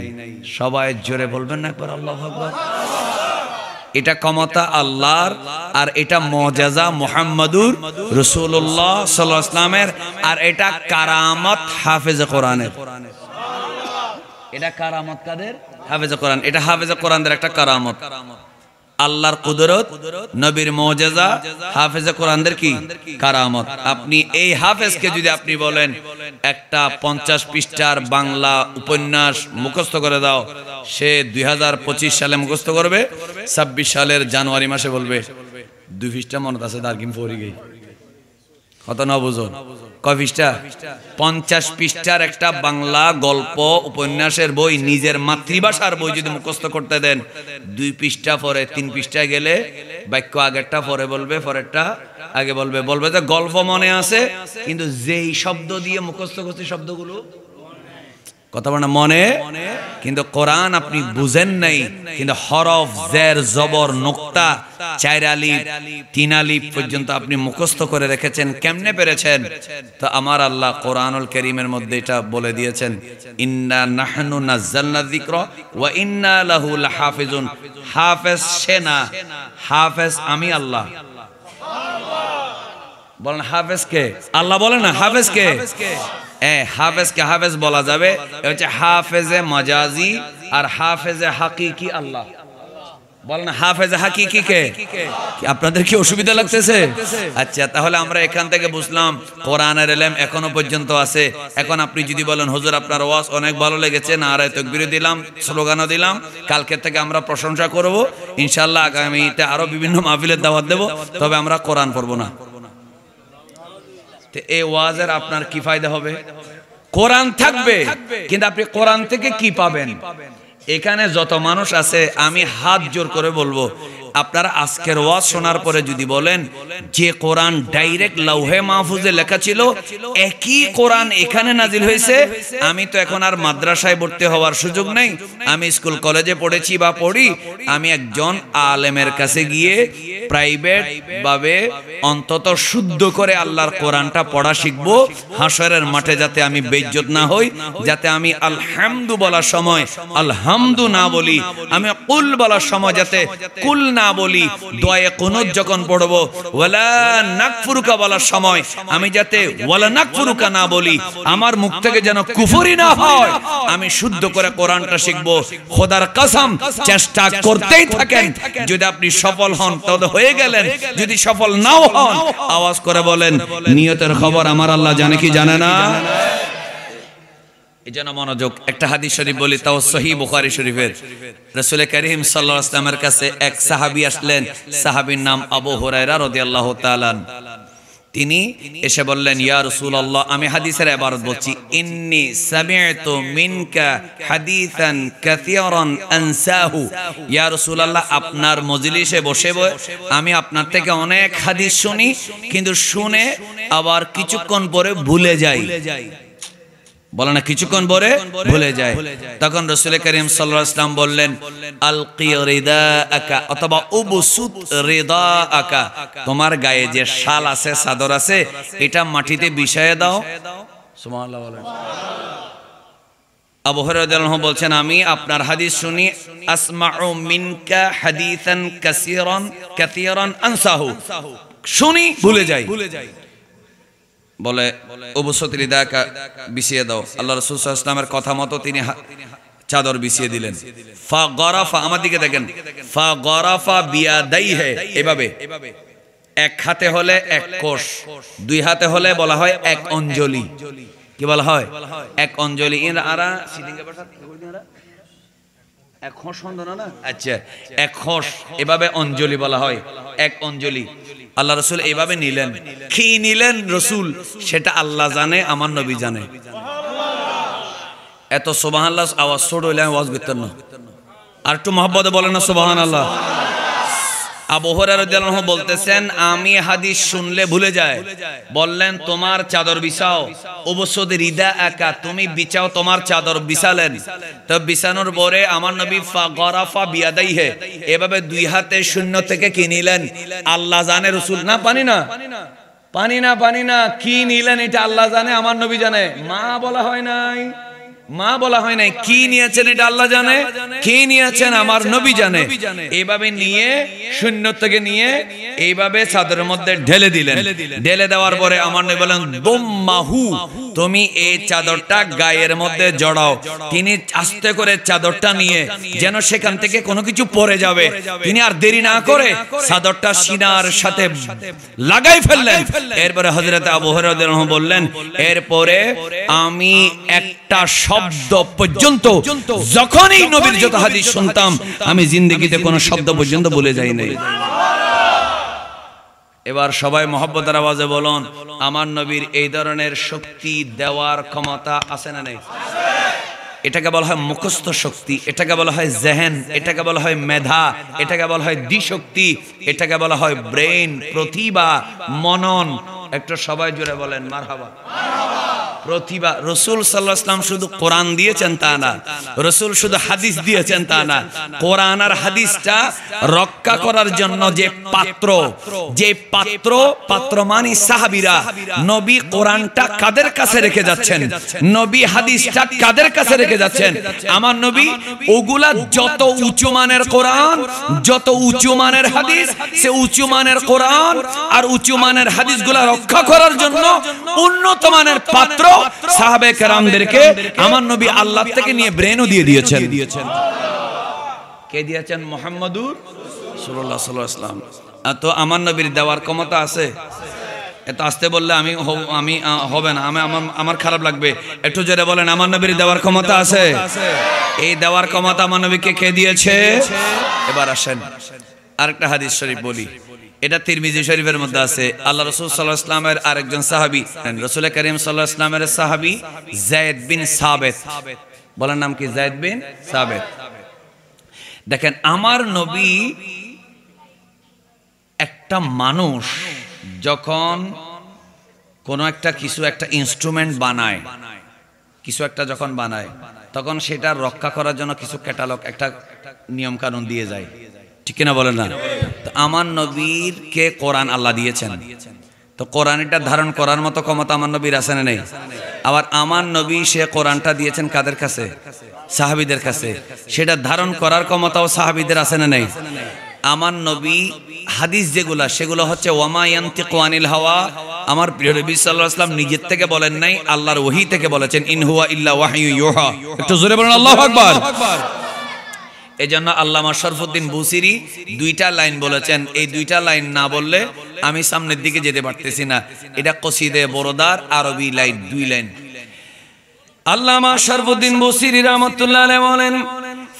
সবাই জোরে বলবেন না একবার আল্লাহু আকবার। এটা ক্ষমতা আল্লাহর, আর এটা মুআজিজা মুহাম্মাদুর রাসূলুল্লাহ সাল্লাল্লাহু আলাইহি ওয়াসাল্লামের, আর এটা কারামত হাফেজে কোরআনের। এটা কারামত কাদের? হাফেজে কোরআন। এটা হাফেজে কোরআনদের একটা কারামত। আল্লাহর কুদরত, নবীর মুআজিজা, হাফেজে কোরআনদের কি কারামত। আপনি এই হাফেজকে যদি আপনি বলেন একটা 50 পৃষ্ঠার বাংলা উপন্যাস মুখস্থ করে দাও, সে 2025 সালে মুখস্থ করবে, 26 সালের জানুয়ারি মাসে বলবে 2 পৃষ্ঠা মনে আছে দারকিম পড়ি গই। কত না বুঝো? কয় পৃষ্ঠা? 50 পৃষ্ঠার একটা বাংলা গল্প উপন্যাসের বই, নিজের মাতৃভাষার বই যদি মুখস্থ করতে দেন, 2 পৃষ্ঠা পরে 3 পৃষ্ঠায় গেলে বাক্য আগেরটা পরে বলবে, পরেরটা আগে বলবে। বলবে যে গল্প মনে আছে, কিন্তু যেই শব্দ দিয়ে মুখস্থ করছে শব্দগুলো কথা বলে মনে, কিন্তু কোরআন আপনি বুঝেন নাই। কিন্তু হরফ, জের, জবর, নুক্তা, 4 আলিফ 3 আলিফ পর্যন্ত আপনি মুখস্থ করে রেখেছেন। কেমনে পেরেছেন? তো আমার আল্লাহ কোরআনুল কারীমের মধ্যে এটা বলে দিয়েছেন, ইন্না নাহনু নাযালনা যিকরা ওয়া ইন্না লাহু লাহাফিজুন। হাফেজ সে না, হাফেজ আমি আল্লাহ। বলেন হাফেজ কে? আল্লাহ বলেন না হাফেজ কে? হাফেজ কে হাফেজ বলা যাবে, হচ্ছে হাফেজে মাজাজি আর হাফেজে হাকিকি আল্লাহ। বলেন হাফেজে হাকিকি কে? আপনাদের কি অসুবিধা লাগতেছে? আচ্ছা, তাহলে আমরা এখান থেকে বুঝলাম কোরআনের ইলম এখনো পর্যন্ত আছে। এখন আপনি যদি বলেন হুজুর আপনার ওয়াজ অনেক ভালো লেগেছে, নারায়ে তাকবীর দিলাম, স্লোগানও দিলাম, কালকে থেকে আমরা প্রশংসা করব ইনশাআল্লাহ, আগামীতে আরো বিভিন্ন মাহফিলের দাওয়াত দেব, তবে আমরা কোরআন পড়ব না। তো এই ওয়াজের আপনার কি ফায়দা হবে? কোরআন থাকবে, কিন্তু আপনি কোরআন থেকে কি পাবেন? এখানে যত মানুষ আছে আমি হাত জোর করে বলবো, আপনারা আজকের ওয়াজ শোনার পরে যদি বলেন যে কোরআন ডাইরেক্ট লাউহে মাহফুজে লেখা ছিল, একই কোরআন এখানে নাজিল হয়েছে, আমি তো এখন আর মাদ্রাসায় ভর্তি হওয়ার সুযোগ নেই, আমি স্কুল কলেজে পড়েছি বা পড়ি, আমি একজন আলেমের কাছে গিয়ে প্রাইভেট ভাবে অন্তত শুদ্ধ করে আল্লাহর কোরআনটা পড়া শিখবো, হাসরের মাঠে যাতে আমি বেইজ্জত না হই, যাতে আমি আলহামদু বলার সময় আলহামদু না বলি, আমি কুল বলার সময় যাতে কুল না বলি, দোয়ায়ে কুনুত যখন পড়বো ওয়ালা নাকফুরুকা বলার সময় আমি যাতে ওয়ালা নাকফুরুকা না বলি, আমার মুখ থেকে যেন কুফরি না হয়, আমি শুদ্ধ করে কোরআনটা শিখবো। খোদার কসম চেষ্টা করতেই থাকেন, যদি আপনি সফল হন তবে হয়ে গেলেন, যদি সফল নাও হন আওয়াজ করে বলেন নিয়তের খবর আমার আল্লাহ জানে কি জানে না। এজন্য মনোযোগ। একটা হাদিস শরীফ বলি, তাও সহিহ বুখারী শরীফের। রাসূল কারীম সাল্লাল্লাহু আলাইহি ওয়াসাল্লামের কাছে এক সাহাবী আসলেন, সাহাবীর নাম আবু হুরায়রা রাদিয়াল্লাহু তাআলা। তিনি এসে বললেন, ইয়া রাসূলুল্লাহ, আমি হাদিসের ইবারত বলছি, ইন্নী সামি'তু মিনকা হাদিসান কাসীরান আনসাহু। ইয়া রাসূলুল্লাহ, আপনার মজলিসে বসে আমি আপনার থেকে অনেক হাদিস শুনি, কিন্তু শুনে আবার কিছুক্ষণ পরে ভুলে যাই। বলে না কিছুক্ষণ পরে ভুলে যায়। তখন রাসূল কারীম সাল্লাল্লাহু আলাইহি ওয়াসাল্লাম বললেন, আলকি রিদাআকা অথবা উবসুত রিদাআকা, তোমার গায়ে যে শাল আছে, চাদর আছে, এটা মাটিতে বিছায়ে দাও। সুবহানাল্লাহ বলেন। আবু হুরায়রা রাদিয়াল্লাহু আনহু বলছেন, আমি আপনার হাদিস শুনি, আসমাউ মিনকা হাদিসান কাসীরান আনসাহু, শুনি ভুলে যাই। বলে উবসুত রিদাআকা বিছিয়ে দাও। আল্লাহ রাসূল সাল্লাল্লাহু আলাইহি ওয়াসাল্লামের কথা মতো তিনি চাদর বিছিয়ে দিলেন। ফা গরাফা, আমার দিকে দেখেন, ফা গরাফা বিয়াদাইহি, এভাবে এক হাতে হলে এক কোষ, দুই হাতে হলে বলা হয় এক অঞ্জলি। কি বলা হয়? এক অঞ্জলি। আরা সিডিঙ্গা ভাষা এক খোঁস না, আচ্ছা এক খোঁস, এভাবে অঞ্জলি বলা হয়, এক অঞ্জলি। আল্লাহ রাসূল এইভাবে নিলেন। কি নিলেন রাসূল সেটা আল্লাহ জানে, আমার নবী জানে। এত সুবহানাল্লাহ আওয়াজ ছোট হইলে আমি ওয়াজ করতাম না। আর একটু মহব্বতে বলেন না সুবহানাল্লাহ। আবু হুরায়রা রাদিয়াল্লাহু আনহু বলতেছেন, আমি হাদিস শুনলে ভুলে যায়। বললেন তোমার চাদর বিছাও, উবসুত রিদাআকা, তুমি বিছাও, তোমার চাদর বিছালেন। তো বিছানোর পরে আমার নবী ফা গরাফা বিয়াদাইহি, এভাবে দুই হাতে শূন্য থেকে কি নিলেন আল্লাহ জানে, রাসূল না পানি না কি নিলেন এটা আল্লাহ জানে, আমার নবী জানে। মা বলা হয় নাই, কি নিয়েছেন এটা আল্লাহ জানে, কি নিয়েছেন আমার নবী জানে। এইভাবে নিয়ে শূন্য থেকে নিয়ে এইভাবে চাদরের মধ্যে ঢেলে দিলেন। ঢেলে দেওয়ার পরে আমার নবী বলেন, দুম্মাহু, তুমি এই চাদরটা গায়ের মধ্যে জড়াও। তিনি আস্তে করে চাদরটা নিয়ে, যেন সেখান থেকে কোনো কিছু পড়ে যাবে, তিনি আর দেরি না করে চাদরটা সিনার সাথে লাগাই ফেললেন। এরপরে হযরত আবু হুরায়রা রাদিয়াল্লাহু আনহু বললেন, এরপরে আমি একটা শব্দ পর্যন্ত, যখনই নবীর যত হাদিস শুনতাম, আমি জিন্দেগিতে কোনো শব্দ পর্যন্ত ভুলে যাই নাই। এবার সবাই মহব্বতের আওয়াজে বলুন, আমার নবীর এই ধরনের শক্তি দেওয়ার ক্ষমতা আছে না নেই? এটাকে বলা হয় মুখস্থ শক্তি, এটাকে বলা হয় জেহেন, এটাকে বলা হয় মেধা, এটাকে বলা হয় দিশক্তি, এটাকে বলা হয় ব্রেন, প্রতিভা, মনন। একটু সবাই জুড়ে বলেন মারহাবা। প্রতিভা। রসুল সাল্লাল্লাহু আলাইহি ওয়াসাল্লাম শুধু কোরআন দিয়েছেন তা না, রসুল শুধু হাদিস দিয়েছেন তা না, কোরআন আর হাদিসটা রক্ষা করার জন্য যে পাত্র মানে সাহাবীরা, নবী কোরআনটা কাদের কাছে রেখে যাচ্ছেন, নবী হাদিসটা কাদের কাছে রেখে যাচ্ছেন, আমার নবী ওগুলা যত উঁচু মানের কোরআন, যত উঁচু মানের হাদিস, সে উঁচু মানের কোরআন আর উঁচু মানের হাদিসগুলা রক্ষা করার জন্য উন্নত মানের পাত্র সাহাবে কেরামদেরকে আমার নবী আল্লাহ থেকে নিয়ে ব্রেনও দিয়ে দিয়েছেন। কে দিয়েছেন? মুহাম্মদুর রাসূলুল্লাহ সাল্লাল্লাহু আলাইহি ওয়াসাল্লাম। তো আমার নবীর দেওয়ার ক্ষমতা আছে? এত আসতে বললে আমি হবে না, আমার খারাপ লাগবে। একটু জোরে বলেন, আমার নবীর দেওয়ার ক্ষমতা আছে? এই দেওয়ার ক্ষমতা আমার নবীকে কে দিয়েছে? এবার আসেন আরেকটা হাদিস শরীফ বলি, এটা তিরমিজি শরীফের মধ্যে আছে। আল্লাহ রাসূল সাল্লাল্লাহু আলাইহি ওয়াসাল্লামের আরেকজন সাহাবী, রাসূল করিম সাল্লাল্লাহু আলাইহি ওয়াসাল্লামের সাহাবী যায়েদ বিন সাবিত, বলেন নাম কি? যায়েদ বিন সাবিত। দেখেন আমার নবী, একটা মানুষ যখন কোন একটা কিছু একটা ইনস্ট্রুমেন্ট বানায়, কিছু একটা যখন বানায়, তখন সেটা রক্ষা করার জন্য কিছু ক্যাটালগ, একটা নিয়ম কানুন দিয়ে যায়, ঠিক কিনা বলেন না? তো আমার নবীরকে কোরআন আল্লাহ দিয়েছেন, তো কোরআন এটা ধারণ করার মতো ক্ষমতা আমার নবীর আছে না নেই? আবার আমার নবী সে কোরআনটা দিয়েছেন কাদের কাছে? সাহাবীদের কাছে। সেটা ধারণ করার ক্ষমতাও সাহাবীদের আছে না নেই? আমার নবী হাদিস যেগুলা, সেগুলো হচ্ছে ওয়ামা ইয়ানতিকু আনিল হাওয়া, আমার প্রিয় নবী সাল্লাল্লাহু আলাইহি ওয়াসাল্লাম নিজের থেকে বলেন নাই, আল্লাহর ওহী থেকে বলেছেন, ইন হুয়া ইল্লা ওয়াহয়ু ইউহা। একটু জোরে বলেন আল্লাহু আকবার। এজন্য আল্লামা শরফুদ্দীন বুসিরি দুইটা লাইন বলেছেন, এই দুইটা লাইন না বললে আমি সামনের দিকে যেতে পারতেছি না। এটা কসিদে বরদার আরবি লাইন, দুই লাইন। আল্লামা শরফুদ্দীন বুসিরি রাহমাতুল্লাহ আলাইহি বলেন,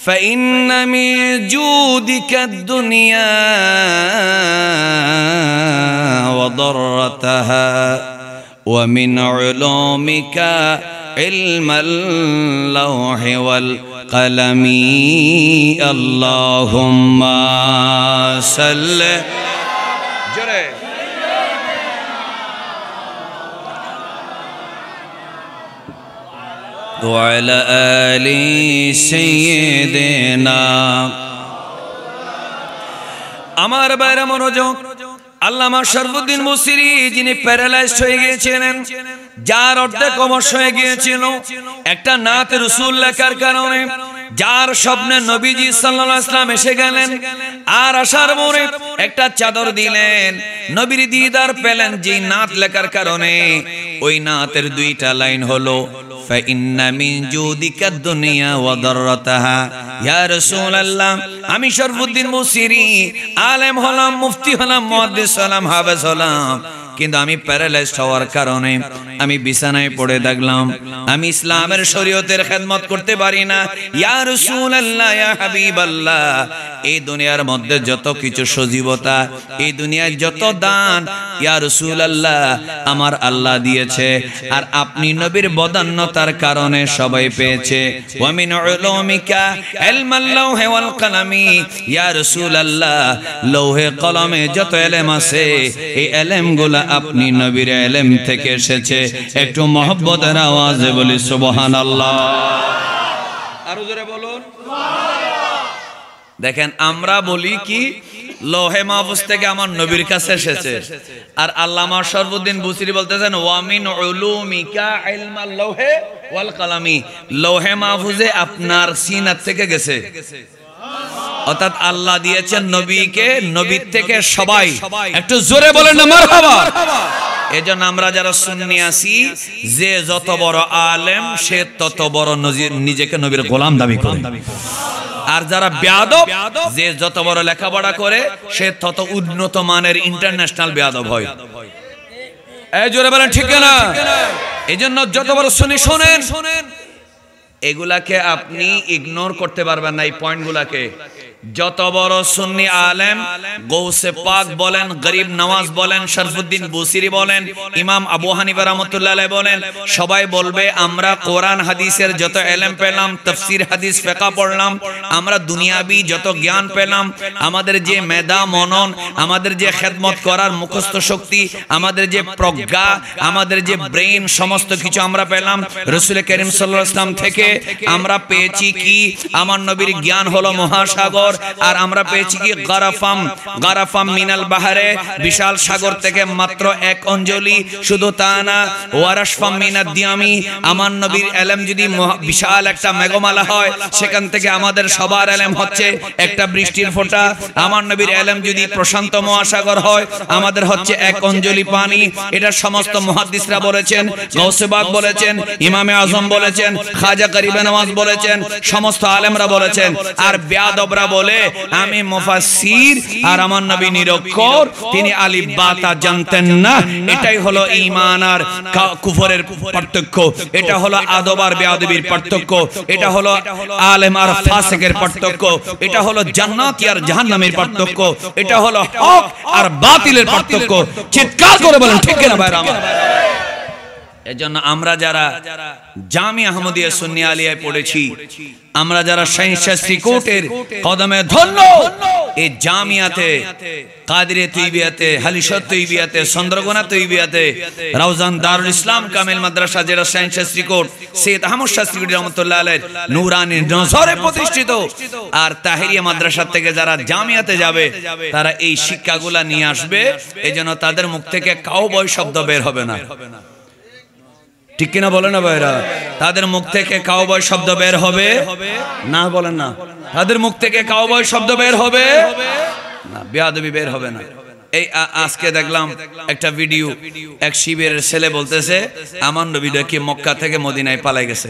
فإن من جودك الدنيا وضرتها ومن علومك علم اللوح والقلم اللهم صل جري وعلى آل سيدنا। আমার বাইরে মনোযোগ, আল্লামা শরফুদ্দীন বুসিরি যিনি প্যারালাইজড হয়ে গিয়েছিলেন, যার অর্ধেক অবশ হয়ে গিয়েছিল একটা নাত রাসূল লেখার কারণে, যার স্বপ্নে নবীজি সাল্লাল্লাহু আলাইহি ওয়াসাল্লাম এসে গেলেন, আর আসার পরে একটা চাদর দিলেন, নবীর দিদার পেলেন যে নাত লেখার কারণে। ওই নাতের দুইটা লাইন হলো, فإن من جودك الدنيا وضرتها يا رسول الله। আমি শরফুদ্দীন বুসিরি আলেম হলাম, মুফতি হলাম, মুহাদ্দিস হলাম, হাফেজ হলাম, কিন্তু আমি প্যারালাইজড হওয়ার কারণে আমি বিছানায় পড়ে থাকলাম, আমি ইসলামের শরীয়তের খেদমত করতে পারি না। ইয়া রাসূলুল্লাহ, ইয়া হাবিবাল্লাহ, এই দুনিয়ার মধ্যে যত কিছু সজীবতা, এই দুনিয়ায় যত দান, ইয়া রাসূলুল্লাহ আমার আল্লাহ দিয়েছে, আর আপনি নবীর বদান্যতার কারণে সবাই পেয়েছে। ওয়া মিন উলুমিকা ইলমাল লাওহি ওয়াল কলামি, ইয়া রাসূলুল্লাহ লৌহে কলমে যত ইলম আছে, এই ইলমগুলো আপনি নবীর ইলম থেকে এসেছে। একটু মহব্বতের আওয়াজে বলি সুবহানাল্লাহ। আরো জোরে বলুন সুবহানাল্লাহ। দেখেন আমরা বলি কি, লৌহে মাহফুজ থেকে আমার নবীর কাছে এসেছে, আর আল্লামা শরফুদ্দীন বুসিরি বলতেছেন ওয়া মিন উলুমিকা ইলমাল লাওহি ওয়াল কলামি, লৌহে মাহফুজে আপনার সিনাত থেকে গেছে, অর্থাৎ আল্লাহ দিয়েছেন নবীকে, নবীর থেকে সবাই। একটু জোরে বলেন না মারহাবা। এজন্য আমরা যারা সুন্নি আছি, যে যত বড় আলেম সে তত বড় নিজেকে নবীর গোলাম দাবি করে, আর যারা বেয়াদব, যে যত বড় লেখাপড়া করে সে তত উন্নত মানের ইন্টারন্যাশনাল বেয়াদব হয়। এই জোরে বলেন ঠিক না? এজন্য যত বড় সুন্নি শোনেন, এগুলাকে আপনি ইগনোর করতে পারবেন না, এই পয়েন্টগুলাকে। যত বড় সুন্নি আলেম, গৌসে পাক বলেন, গরিব নওয়াজ বলেন, শরফুদ্দিন বুসিরি বলেন, ইমাম আবু হানিফা রাহমাতুল্লাহ আলাইহি বলেন, সবাই বলবে আমরা কোরআন হাদিসের যত ইলম পেলাম, তাফসীর হাদিস ফিকহ পড়লাম, আমরা দুনিয়াবি যত জ্ঞান পেলাম, আমাদের যে মেধা মনন, আমাদের যে খেদমত করার মুখস্থ শক্তি, আমাদের যে প্রজ্ঞা, আমাদের যে ব্রেন, সমস্ত কিছু আমরা পেলাম রাসূল করিম সাল্লাল্লাহু আলাইহি ওয়াসাল্লাম থেকে। আমরা পেয়েছি কি? আমার নবীর জ্ঞান হলো মহাসাগর, আর আমরা পেয়েছি কি? গারাফাম মিনাল বাহারে, বিশাল সাগর থেকে মাত্র এক অঞ্জলি। শুধু তা না, ওয়ারাশফাম মিনাদ দিয়ামি, আমার নবীর ইলম যদি বিশাল একটা মেঘমালা হয়, সেখান থেকে আমাদের সবার ইলম হচ্ছে একটা বৃষ্টির ফোঁটা। আমার নবীর ইলম যদি প্রশান্ত মহাসাগর হয়, আমাদের হচ্ছে এক অঞ্জলি পানি। এটা সমস্ত মুহাদ্দিসরা বলেছেন, গাউসে পাক বলেছেন, ইমামে আজম বলেছেন, খাজা গরিব নওয়াজ বলেছেন, সমস্ত আলেমরা বলেছেন। আর বেয়াদবরা বলে আমি মুফাসসির আর আমার নবী নিরক্ষর, তিনি আলিফ বা তা জানতেন না। এটাই হলো ঈমান আর কুফরের পার্থক্য, এটা হলো আদব আর বেয়াদবির পার্থক্য, এটা হলো আলেম আর ফাসিকের পার্থক্য, এটা হলো জান্নাতি আর জাহান্নামের পার্থক্য, এটা হলো হক আর বাতিলের পার্থক্য। চিৎকার করে বলেন ঠিক কিনা ভাইরা আমার? এজন্য আমরা যারা জামিয়া আহমদিয়া সুন্নি আলিয়ায় পড়েছি, আমরা যারা শাইখুল শ্রীকোটের কদমে ধন্য, এই জামিয়াতে, কাদিরিয়া তৈবিয়াতে, হালিশাত তৈবিয়াতে, চন্দ্রগোনা তৈবিয়াতে, রাউজান দারুল ইসলাম কামিল মাদ্রাসা, যেটা শাইখুল শ্রীকোট সৈয়দ আহমদ শাহ শ্রীকোটি রহমাতুল্লাহ আলাইহির নূরানী নজরে প্রতিষ্ঠিত, আর তাহেরিয়া মাদ্রাসা থেকে যারা জামিয়াতে যাবে, তারা এই শিক্ষাগুলা নিয়ে আসবে। এজন্য তাদের মুখ থেকে কাউবয় শব্দ বের হবে না। ঠিক কিনা বলেন না ভাইরা? তাদের মুখ থেকে কাউবয় শব্দ বের হবে না, বলেন না? তাদের মুখ থেকে কাউবয় শব্দ বের হবে না, বেয়াদবি বের হবে না। এই আজকে দেখলাম একটা ভিডিও, এক শিবিরের ছেলে বলতেছে আমার নবী কি মক্কা থেকে মদিনায় পালাই গেছে।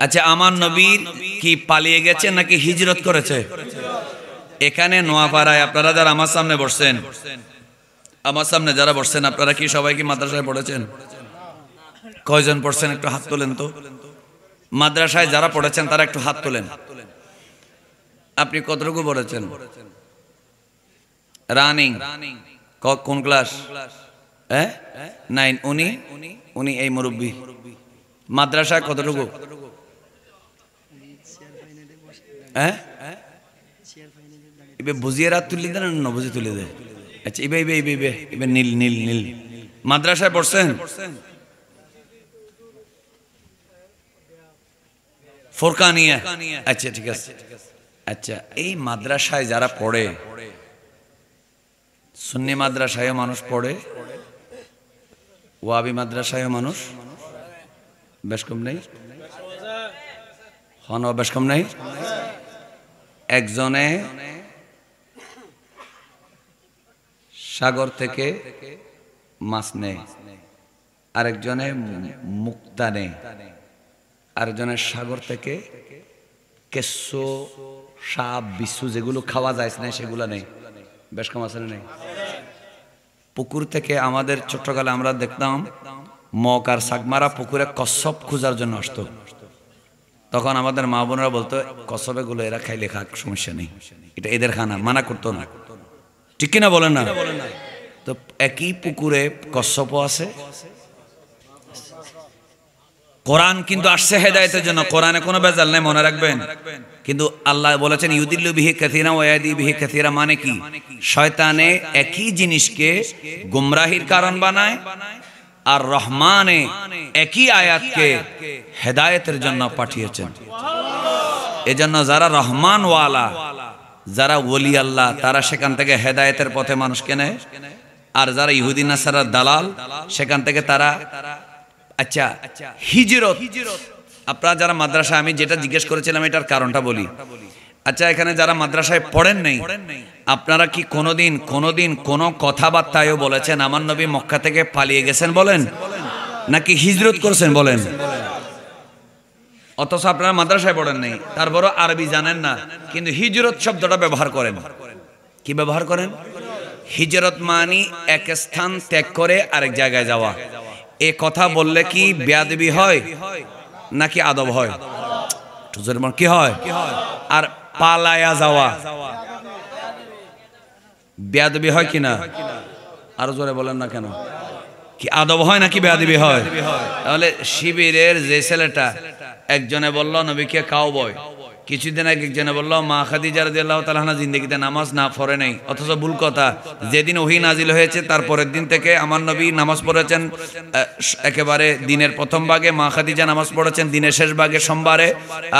আচ্ছা, আমার নবী কি পালিয়ে গেছে নাকি হিজরত করেছে? এখানে নোয়াপাড়ায় আপনারা যারা আমার সামনে বসছেন, আমার সামনে যারা বসছেন, আপনারা কি সবাই কি মাদ্রাসায় পড়েছেন? কয়জন পড়ছেন একটু হাত তোলেন তো। মাদ্রাসায় যারা পড়েছেন তারা একটু হাত তোলেন। আপনি কতটুকু পড়েছেন? রানিং কোন ক্লাস? 9। উনি এই মুরব্বী। মাদ্রাসায় কতটুকু? বুঝিয়ে রাত তুলি দেন না বুঝি তুলে দেয়? আচ্ছা, ইবে নীল নীল নীল। মাদ্রাসায় পড়ছেন? ফোরকানিয়া। আচ্ছা, ঠিক আছে। আচ্ছা, এই মাদ্রাসায় যারা পড়ে, সুন্নি মাদ্রাসায়ও মানুষ পড়ে, ওয়াবি মাদ্রাসায়ও মানুষ বেশ কম নেই, বেশ কম নেই। একজনে সাগর থেকে মাছ নেয়, আরেকজনে মুক্তা নেয়, আরেকজনের সাগর থেকে কেঁচো, সাপ, বিচ্ছু যেগুলো খাওয়া যায় না সেগুলো নেই। বেশ কম আছে না? নেই। পুকুর থেকে আমাদের ছোট্টকালে আমরা দেখতাম মগ আর সাগমারা পুকুরে কচ্ছপ খোঁজার জন্য আসতো। তখন আমাদের মা বোনেরা বলতো কচ্ছপ গুলো এরা খাইলে খাক, সমস্যা নেই, এটা এদের খানা, মানা করতো না। ঠিক কিনা বলেন না? তো একই পুকুরে কচ্ছপও আছে। কোরআন কিন্তু আসছে হেদায়েতের জন্য, কোরআনে কোনো ভেজাল নেই, মনে রাখবেন। কিন্তু আল্লাহ বলেছেন ইউদিল্লু বিহি কাসীরা ওয়া ইয়াহদি বিহি কাসীরা, মানে কি? শয়তানে একই জিনিসকে গুমরাহির কারণ বানায়, আর রহমানে একই আয়াতকে হেদায়েতের জন্য পাঠিয়েছেন। এজন্য যারা রহমান ওয়ালা, যারা ওলি আল্লাহ, তারা সেখান থেকে হেদায়েতের পথে মানুষকে নেয়, আর যারা ইহুদি নাসারার দালাল, সেখান থেকে তারা আচ্ছা হিজরত। আপনারা যারা মাদ্রাসায়, আমি যেটা জিজ্ঞেস করেছিলাম এটার কারণটা বলি। আচ্ছা, এখানে যারা মাদ্রাসায় পড়েন নাই, আপনারা কি কোনোদিন কোন কথাবার্তায়ও বলেছেন আমার নবী মক্কা থেকে পালিয়ে গেছেন বলেন, নাকি হিজরত করেছেন বলেন? অথচ আপনারা মাদ্রাসায় পড়েন নাই, তারপরও আরবি জানেন না, কিন্তু হিজরত শব্দটা ব্যবহার করেন। কি ব্যবহার করেন? হিজরত মানি এক স্থান ত্যাগ করে আরেক জায়গায় যাওয়া। এ কথা বললে কি বেয়াদবি হয় নাকি আদব হয়? কি হয়? আর পালায়া যাওয়া বেয়াদবি হয় কিনা? আরো জোরে বলেন না কেন? কি আদব হয় নাকি বেয়াদবি হয়? তাহলে শিবিরের যে ছেলেটা একজনে বলল নবীকে কাউবয়, কিছুদিন আগে একজনে বলল মা খাদিজা রাদিয়াল্লাহু তাআলা আনহা জিন্দেগিতে নামাজ না পড়ে নাই, অথচ ভুল কথা। যেদিন ওহী নাজিল হয়েছে তার পরের দিন থেকে আমার নবী নামাজ পড়েছেন একেবারে দিনের প্রথম ভাগে, মা খাদিজা নামাজ পড়েছেন দিনের শেষ ভাগে সোমবারে,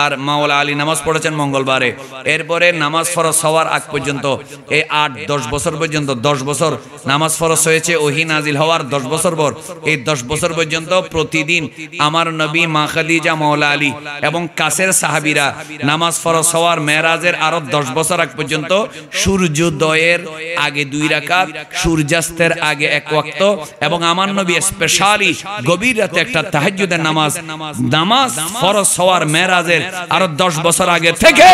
আর মাওলা আলী নামাজ পড়েছেন মঙ্গলবারে। এরপরে নামাজ ফরজ হওয়ার আগ পর্যন্ত এই 8-10 বছর পর্যন্ত 10 বছর নামাজ ফরজ হয়েছে ওহী নাজিল হওয়ার 10 বছর পর। এই 10 বছর পর্যন্ত প্রতিদিন আমার নবী, মা খাদিজা, মাওলা আলী এবং কাছের সাহাবীরা নামাজ ফরজ হওয়ার মেরাজের আরো 10 বছর আগ পর্যন্ত সূর্যোদয়ের আগে 2 রাকাত, সূর্যাস্তের আগে 1 ওয়াক্ত, এবং আমার নবী স্পেশালি গভীর রাতে একটা তাহাজ্জুদের নামাজ ফরজ হওয়ার মেরাজের আরো 10 বছর আগে থেকে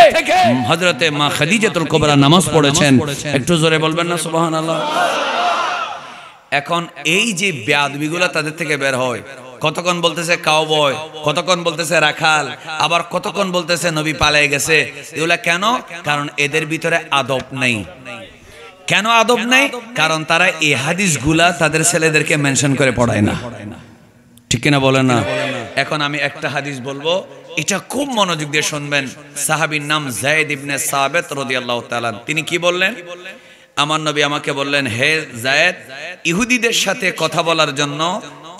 হযরতে মা খাদিজাতুল কুবরা নামাজ পড়েছেন। একটু জোরে বলবেন না সুবহানাল্লাহ? এখন এই যে বেয়াদবিগুলো তাদের থেকে বের হয়, কতক্ষণ বলতেছে কাউবয়, কতক্ষণ বলতেছে রাখাল, আবার কতক্ষণ বলতেছে নবী পালিয়ে গেছে। এগুলা কেন? কারণ এদের ভিতরে আদব নেই। কেন আদব নেই? কারণ তারা এই হাদিসগুলা তাদের ছেলেদেরকে মেনশন করে পড়ায় না। ঠিক কিনা বলেন না? এখন আমি একটা হাদিস বলবো, এটা খুব মনোযোগ দিয়ে শুনবেন। সাহাবীর নাম যায়েদ ইবনে সাবিত রাদিয়াল্লাহু তাআলা। তিনি কি বললেন? আমার নবী আমাকে বললেন, হে যায়েদ, ইহুদিদের সাথে কথা বলার জন্য,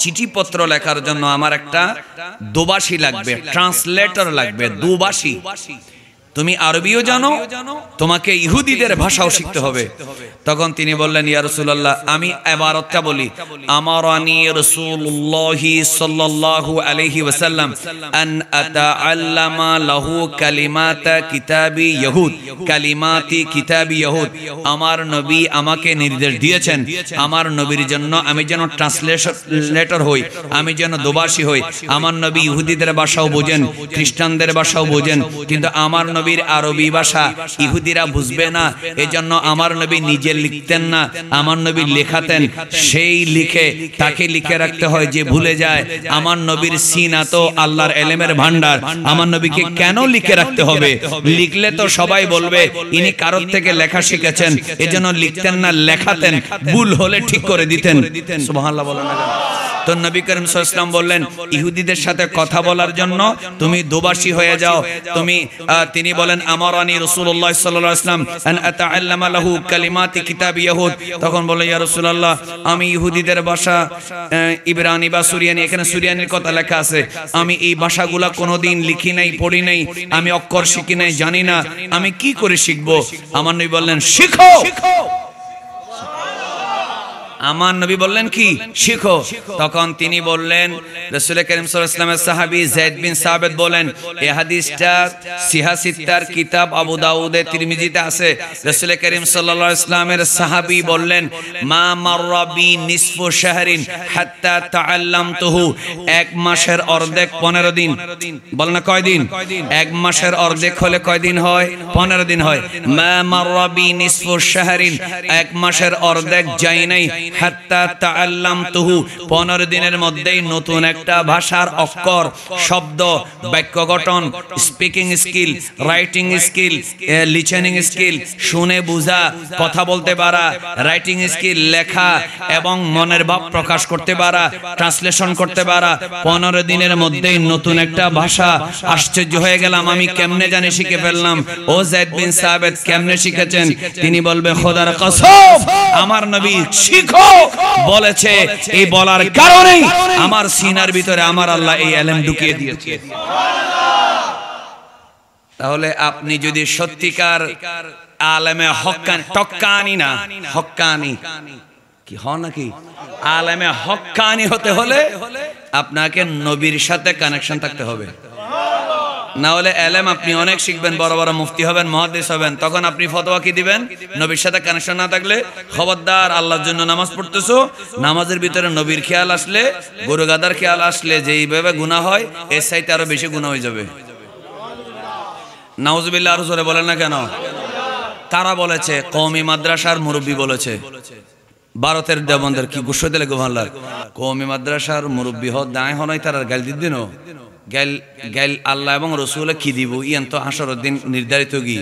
চিঠিপত্র লেখার জন্য আমার একটা দোভাষী লাগবে, ট্রান্সলেটর লাগবে, দুভাষী। তুমি আরবিও জানো, তোমাকে ইহুদিদের ভাষাও শিখতে হবে। তখন তিনি বললেন, ইয়া রাসূলুল্লাহ, আমি ইবারতটা বলি, আমারানি রাসূলুল্লাহি সাল্লাল্লাহু আলাইহি ওয়াসাল্লাম আন আতাআল্লামা লাহু কালিমাতা কিতাবি ইহুদ, কালিমাতি কিতাবি ইহুদ। আমার নবী আমাকে নির্দেশ দিয়েছেন আমার নবীর জন্য আমি যেন ট্রান্সলেটর হই, আমি যেন দোভাষী হই। আমার নবী ইহুদিদের ভাষাও বোঝেন, খ্রিস্টানদের ভাষাও বোঝেন, কিন্তু আমার নবীর আরবি ভাষা ইহুদিরা বুঝবে না, এজন্য আমার নবী নিজে লিখতেন না, আমার নবী লেখাতেন। সেই লিখে তাকে লিখে রাখতে হয় যে ভুলে যায়। আমার নবীর সিনা তো আল্লাহর ইলমের ভান্ডার, আমার নবীকে কেন লিখে রাখতে হবে? লিখলে তো সবাই বলবে ইনি কারোর থেকে লেখা শিখেছেন, এজন্য লিখতেন না, লেখাতেন, ভুল হলে ঠিক করে দিতেন। সুবহানাল্লাহ বলেন না? তো নবী করিম সাল্লাল্লাহু আলাইহি ওয়াসাল্লাম বললেন, ইহুদিদের সাথে কথা বলার জন্য তুমি দোভাষী হয়ে যাও। তিনি বলেন, আমারানি রাসূলুল্লাহ সাল্লাল্লাহু আলাইহি ওয়াসাল্লাম আন আতাআল্লামা লাহু কালিমাতি কিতাবি ইহুদ। তখন বললেন, ইয়া রাসূলুল্লাহ, আমি ইহুদিদের ভাষা ইব্রানি বা সুরিয়ানি, এখানে সুরিয়ানির কথা লেখা আছে, আমি এই ভাষাগুলা কোনোদিন লিখি নাই, পড়ি নাই, আমি অক্ষর শিখি নাই, জানি না, আমি কি করে শিখবো? আমার নবী বললেন, শিখো। আমার নবী বললেন কি? শিখো। তখন তিনি বললেন, রাসূল করিম সাল্লাল্লাহু আলাইহি ওয়াসাল্লামের সাহাবী যায়েদ বিন সাবিত বলেন, এই হাদিসটা সিহা সিত্তার কিতাব আবু দাউদে, তিরমিজিতে আছে। রাসূল করিম সাল্লাল্লাহু আলাইহি ওয়াসাল্লামের সাহাবী বললেন, মা মাররা বি নিসফু শাহরিন হাত্তা তাআল্লামতুহু, 1 মাসের অর্ধেক 15 দিন। বল না কয় দিন? 1 মাসের অর্ধেক হলে কয় দিন হয়? 15 দিন হয়। মা মাররা বি নিসফু শাহরিন, 1 মাসের অর্ধেক যায় নাই, হাত্তা তাআল্লামতুহু, 15 দিনের মধ্যেই নতুন একটা ভাষার অক্ষর, শব্দ, বাক্য গঠন, speaking skill, writing skill, listening skill, শুনে বোঝা, কথা বলতে পারা, রাইটিং স্কিল, লেখা এবং মনের ভাব প্রকাশ করতে পারা, ট্রান্সলেশন করতে পারা, 15 দিনের মধ্যেই নতুন একটা ভাষা। আশ্চর্য হয়ে গেলাম, আমি কেমনে জানি শিখে ফেললাম। ও যায়েদ বিন সাবিত, কেমনে শিখেছেন? তিনি বলবে, খোদার কসম, আমার নবী শিখো বলেছে, এই বলার কারণেই আমার সিনার ভিতরে আমার আল্লাহ এই ইলম ঢুকিয়ে দিয়েছে। তাহলে আপনি যদি সত্যিকার আলেমে হক্কানি, টক্কানি না, হক্কানি কি হন নাকি, আলেমে হক্কানি হতে হলে আপনাকে নবীর সাথে কানেকশন থাকতে হবে। না হলে এলেম আপনি অনেক শিখবেন, বড় বড় মুফতি হবেন, মুহাদ্দিস হবেন, তখন আপনি ফতোয়া কি দিবেন? নবীর সাথে কানেকশন না থাকলে খবরদার। আল্লাহর জন্য নামাজ পড়তেছো, নামাজের ভিতরে নবীর খেয়াল আসলে, গরু গাদার খেয়াল আসলে যেইভাবে গুনাহ হয়, এর চাইতে আরো বেশি গুনাহ হয়ে যাবে। নাউজুবিল্লাহ। আরো জোরে বলেন না কেন? কারা বলেছে? কওমি মাদ্রাসার মুরব্বী বলেছে। ভারতের দেবন্দের কি গুসো দিলে গোভাল্লার কওমি মাদ্রাসার মুরব্বী দায় হনাই তার গাল দিদিনো গেল গেল আল্লাহ এবং রসুলে কি দিব ইয়ান তো আসরের দিন নির্ধারিত কি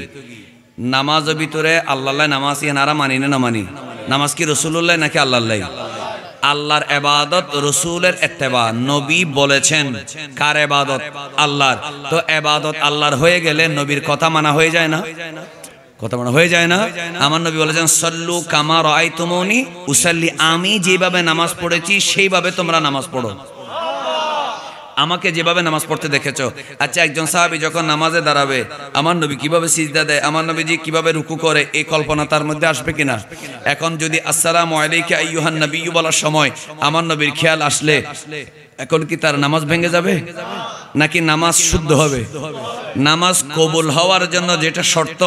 নামাজের ভিতরে আল্লাহ নামাজ ইয়ান আরা মানি না মানি নামাজ কি রসুল্লাহ নাকি আল্লাহ আল্লাহর ইবাদত রসুলের ইত্তেবা নবী বলেছেন কার ইবাদত আল্লাহর তো ইবাদত আল্লাহর হয়ে গেলে নবীর কথা মানা হয়ে যায় না কথা মানা হয়ে যায় না আমার নবী বলেছেন সাল্লু কামা রাআইতুমুনি উসাল্লি আমি যেভাবে নামাজ পড়েছি সেইভাবে তোমরা নামাজ পড়ো আমাকে যেভাবে নামাজ পড়তে দেখেছো আচ্ছা একজন সাহাবী যখন নামাজে দাঁড়াবে আমার নবী কিভাবে সিজদা দেয় আমার নবীজি কিভাবে রুকু করে এই কল্পনা তার মধ্যে আসবে কিনা এখন যদি আসসালামু আলাইকা আইয়ুহান নবিয়্যু বলার সময় আমার নবীর খেয়াল আসলে এখন কি তার নামাজ ভেঙে যাবে নাকি নামাজ শুদ্ধ হবে নামাজ কবুল হওয়ার জন্য যেটা শর্ত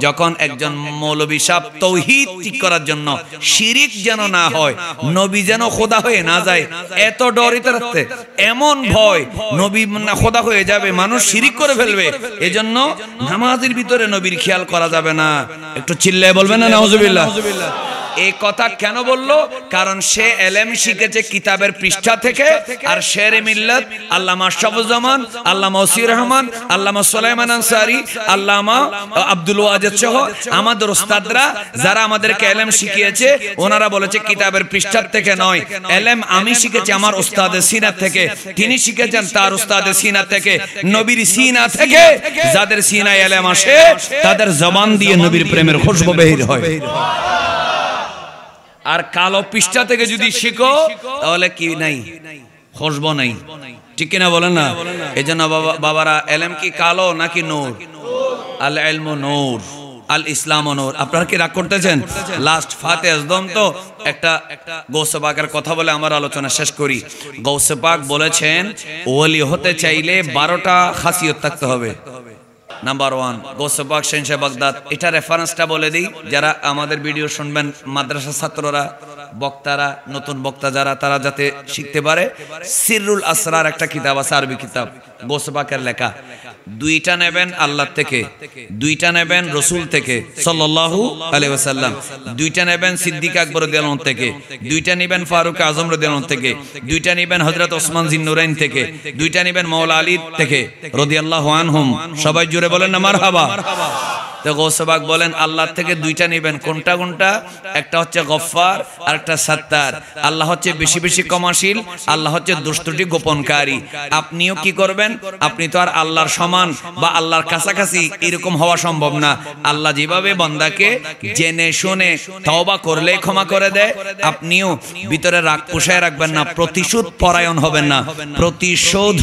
যখন একজন মৌলভী সাহেব তাওহীদ ঠিক করার জন্য শিরিক যেন না হয় নবী যেন খোদা হয়ে না যায় এত ডরিতে রাখতে এমন ভয় নবী না খোদা হয়ে যাবে মানুষ শিরিক করে ফেলবে এজন্য নামাজের ভিতরে নবীর খেয়াল করা যাবে না একটু চিল্লায়ে বলবেন না নাউজুবিল্লাহ এই কথা কেন বললো কারণ সে ইলম শিখেছে কিতাবের পৃষ্ঠা থেকে আর শেরে মিল্লাত আল্লামা শাফুজ্জামান আল্লামা ওসির রহমান আল্লামা সুলাইমান আনসারী আল্লামা আব্দুল ওয়াজেদ সহ আমাদের ওস্তাদরা যারা আমাদেরকে ইলম শিখিয়েছে ওনারা বলেছে কিতাবের পৃষ্ঠা থেকে নয় ইলম আমি শিখেছি আমার ওস্তাদের সিনা থেকে তিনি শিখেছেন তার ওস্তাদের সিনা থেকে নবীর সিনা থেকে যাদের সিনায় ইলম আসে তাদের জবান দিয়ে নবীর প্রেমের খুশবু বের হয় আর কালো পৃষ্ঠা থেকে যদি শিখো তাহলে কি নাই খুশবু নাই ঠিক কিনা বলেন না এজন্য বাবারা ইলম কি কালো নাকি নূর আল ইলমু নূর আল ইসলাম নূর আপনারা কি রাগ করতেছেন লাস্ট ফাতিহা আজম তো একটা গৌসে পাকের কথা বলে আমার আলোচনা শেষ করি গৌসে পাক বলেছেন ওলি হতে চাইলে 12টা খাসিয়ত থাকতে হবে নাম্বার 1 গৌসে পাক শাহ বাগদাদ এটা রেফারেন্সটা বলে দিই যারা আমাদের ভিডিও শুনবেন মাদ্রাসা ছাত্ররা বক্তারা নতুন বক্তা যারা তারা যাতে শিখতে পারে সিররুল আসরার একটা কিতাব আছে আরবি কিতাব গৌসে পাকের লেখা দুইটা নেবেন আল্লাহ থেকে দুইটা নেবেন রাসূল থেকে সাল্লাল্লাহু আলাইহি ওয়াসাল্লাম দুইটা নেবেন সিদ্দিক আকবর রাদিয়াল্লাহু আনহু থেকে দুইটা নেবেন ফারুক আজম রাদিয়াল্লাহু আনহু থেকে দুইটা নেবেন হযরত ওসমান জিন্নুরাইন থেকে দুইটা নেবেন মাওলা আলী থেকে রাদিয়াল্লাহু আনহুম সবাই জোরে বলেন না মারহাবা তো গৌসে পাক বলেন আল্লাহ থেকে দুইটা নেবেন কোনটা কোনটা একটা হচ্ছে গফফার আর একটা সাত্তার আল্লাহ হচ্ছে বেশি বেশি ক্ষমাশীল আল্লাহ হচ্ছে দুষ্টুটি গোপনকারী আপনিও কি করবেন আপনি তো আর আল্লাহর সমান বা আল্লাহর কাছাকাছি এরকম হওয়া সম্ভব না আল্লাহ যেভাবে বান্দাকে জেনে শুনে তওবা করলে ক্ষমা করে দেয় আপনিও ভিতরে রাগ পুষায় রাখবেন না প্রতিশোধ পরায়ণ হবেন না প্রতিশোধ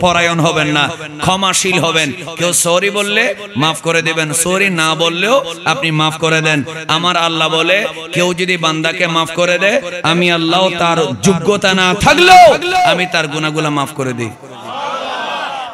পরায়ণ হবেন না ক্ষমাশীল হবেন কেউ সরি বললে মাফ করে দেবেন সরি না বললেও আপনি মাফ করে দেন আমার আল্লাহ বলে কেউ যদি বান্দাকে মাফ করে দেয় আমি আল্লাহ তার যোগ্যতা না থাকলেও আমি তার গুনাহগুলো মাফ করে দিই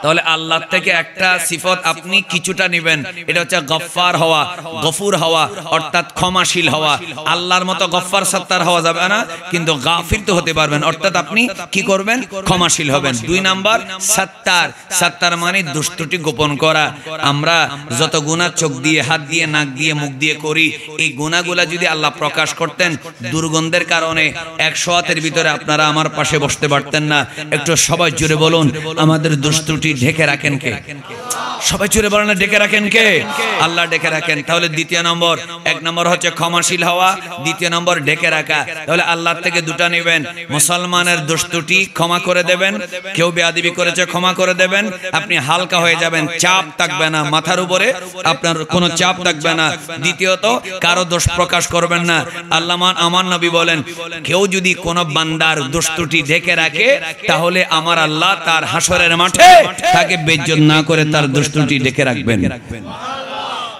তাহলে আল্লাহ থেকে একটা সিফত আপনি কিছুটা নেবেন এটা হচ্ছে গফফার হওয়া গফুর হওয়া অর্থাৎ ক্ষমাশীল হওয়া আল্লাহর মতো গফফার সত্তার হওয়া যাবে না কিন্তু গাফির তো হতে পারবেন অর্থাৎ আপনি কি করবেন ক্ষমাশীল হবেন 2 নাম্বার সত্তার সত্তার মানে দুষ্টুটি গোপন করা আমরা যত গুনাহ চোখ দিয়ে হাত দিয়ে নাক দিয়ে মুখ দিয়ে করি এই গুনাহগুলো যদি আল্লাহ প্রকাশ করতেন দুর্গন্ধের কারণে 100 হাতের ভিতরে আপনারা আমার পাশে বসতে পারতেন না একটু সবাই জোরে বলুন আমাদের দুষ্টুটি ঢেকে রাখেন কে সবাই জোরে বলেন ঢেকে রাখেন কে আল্লাহ ঢেকে রাখেন তাহলে দ্বিতীয় নম্বর এক নম্বর হচ্ছে ক্ষমাশীল হওয়া দ্বিতীয় নম্বর ঢেকে রাখা তাহলে আল্লাহ থেকে দুটো নেবেন মুসলমানের দুষ্টুটি ক্ষমা করে দেবেন কেউ বেয়াদবি করেছে ক্ষমা করে দেবেন আপনি হালকা হয়ে যাবেন চাপ থাকবে না মাথার উপরে আপনার কোনো চাপ থাকবে না দ্বিতীয়ত কারো দোষ প্রকাশ করবেন না আল্লাহ আমার নবী বলেন কেউ যদি কোনো বান্দার দুষ্টুটি ঢেকে রাখে তাহলে আমার আল্লাহ তার হাসরের মাঠে তাকে বেইজ্জত না করে তার দুষ্টুটি ঢেকে রাখবেন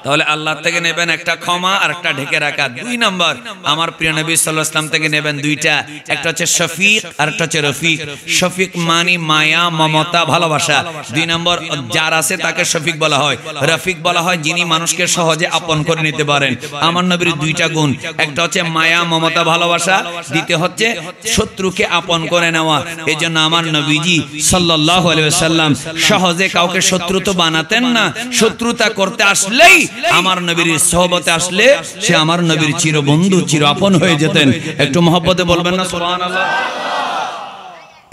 তাহলে আল্লাহ থেকে নেবেন একটা ক্ষমা আর একটা ঢেকে রাখা 2 নাম্বার আমার প্রিয় নবী সাল্লাল্লাহু আলাইহি ওয়াসাল্লাম থেকে নেবেন দুইটা একটা হচ্ছে শফিক আর একটা হচ্ছে রফিক শফিক মানে মায়া মমতা ভালোবাসা 2 নাম্বার যার আছে তাকে শফিক বলা হয় রফিক বলা হয় যিনি মানুষকে সহজে আপন করে নিতে পারেন আমার নবীর দুইটা গুণ একটা হচ্ছে মায়া মমতা ভালোবাসা দ্বিতীয় হচ্ছে শত্রুকে আপন করে নেওয়া এজন্য আমার নবীজি সাল্লাল্লাহু আলাইহি ওয়াসাল্লাম সহজে কাউকে শত্রু তো বানাতেন না শত্রুতা করতে আসলেই আমার নবীর সোহবতে আসলে সে আমার নবীর চিরবন্ধু চির আপন হয়ে যেতেন একটু মহব্বতে বলবেন না সুবহানাল্লাহ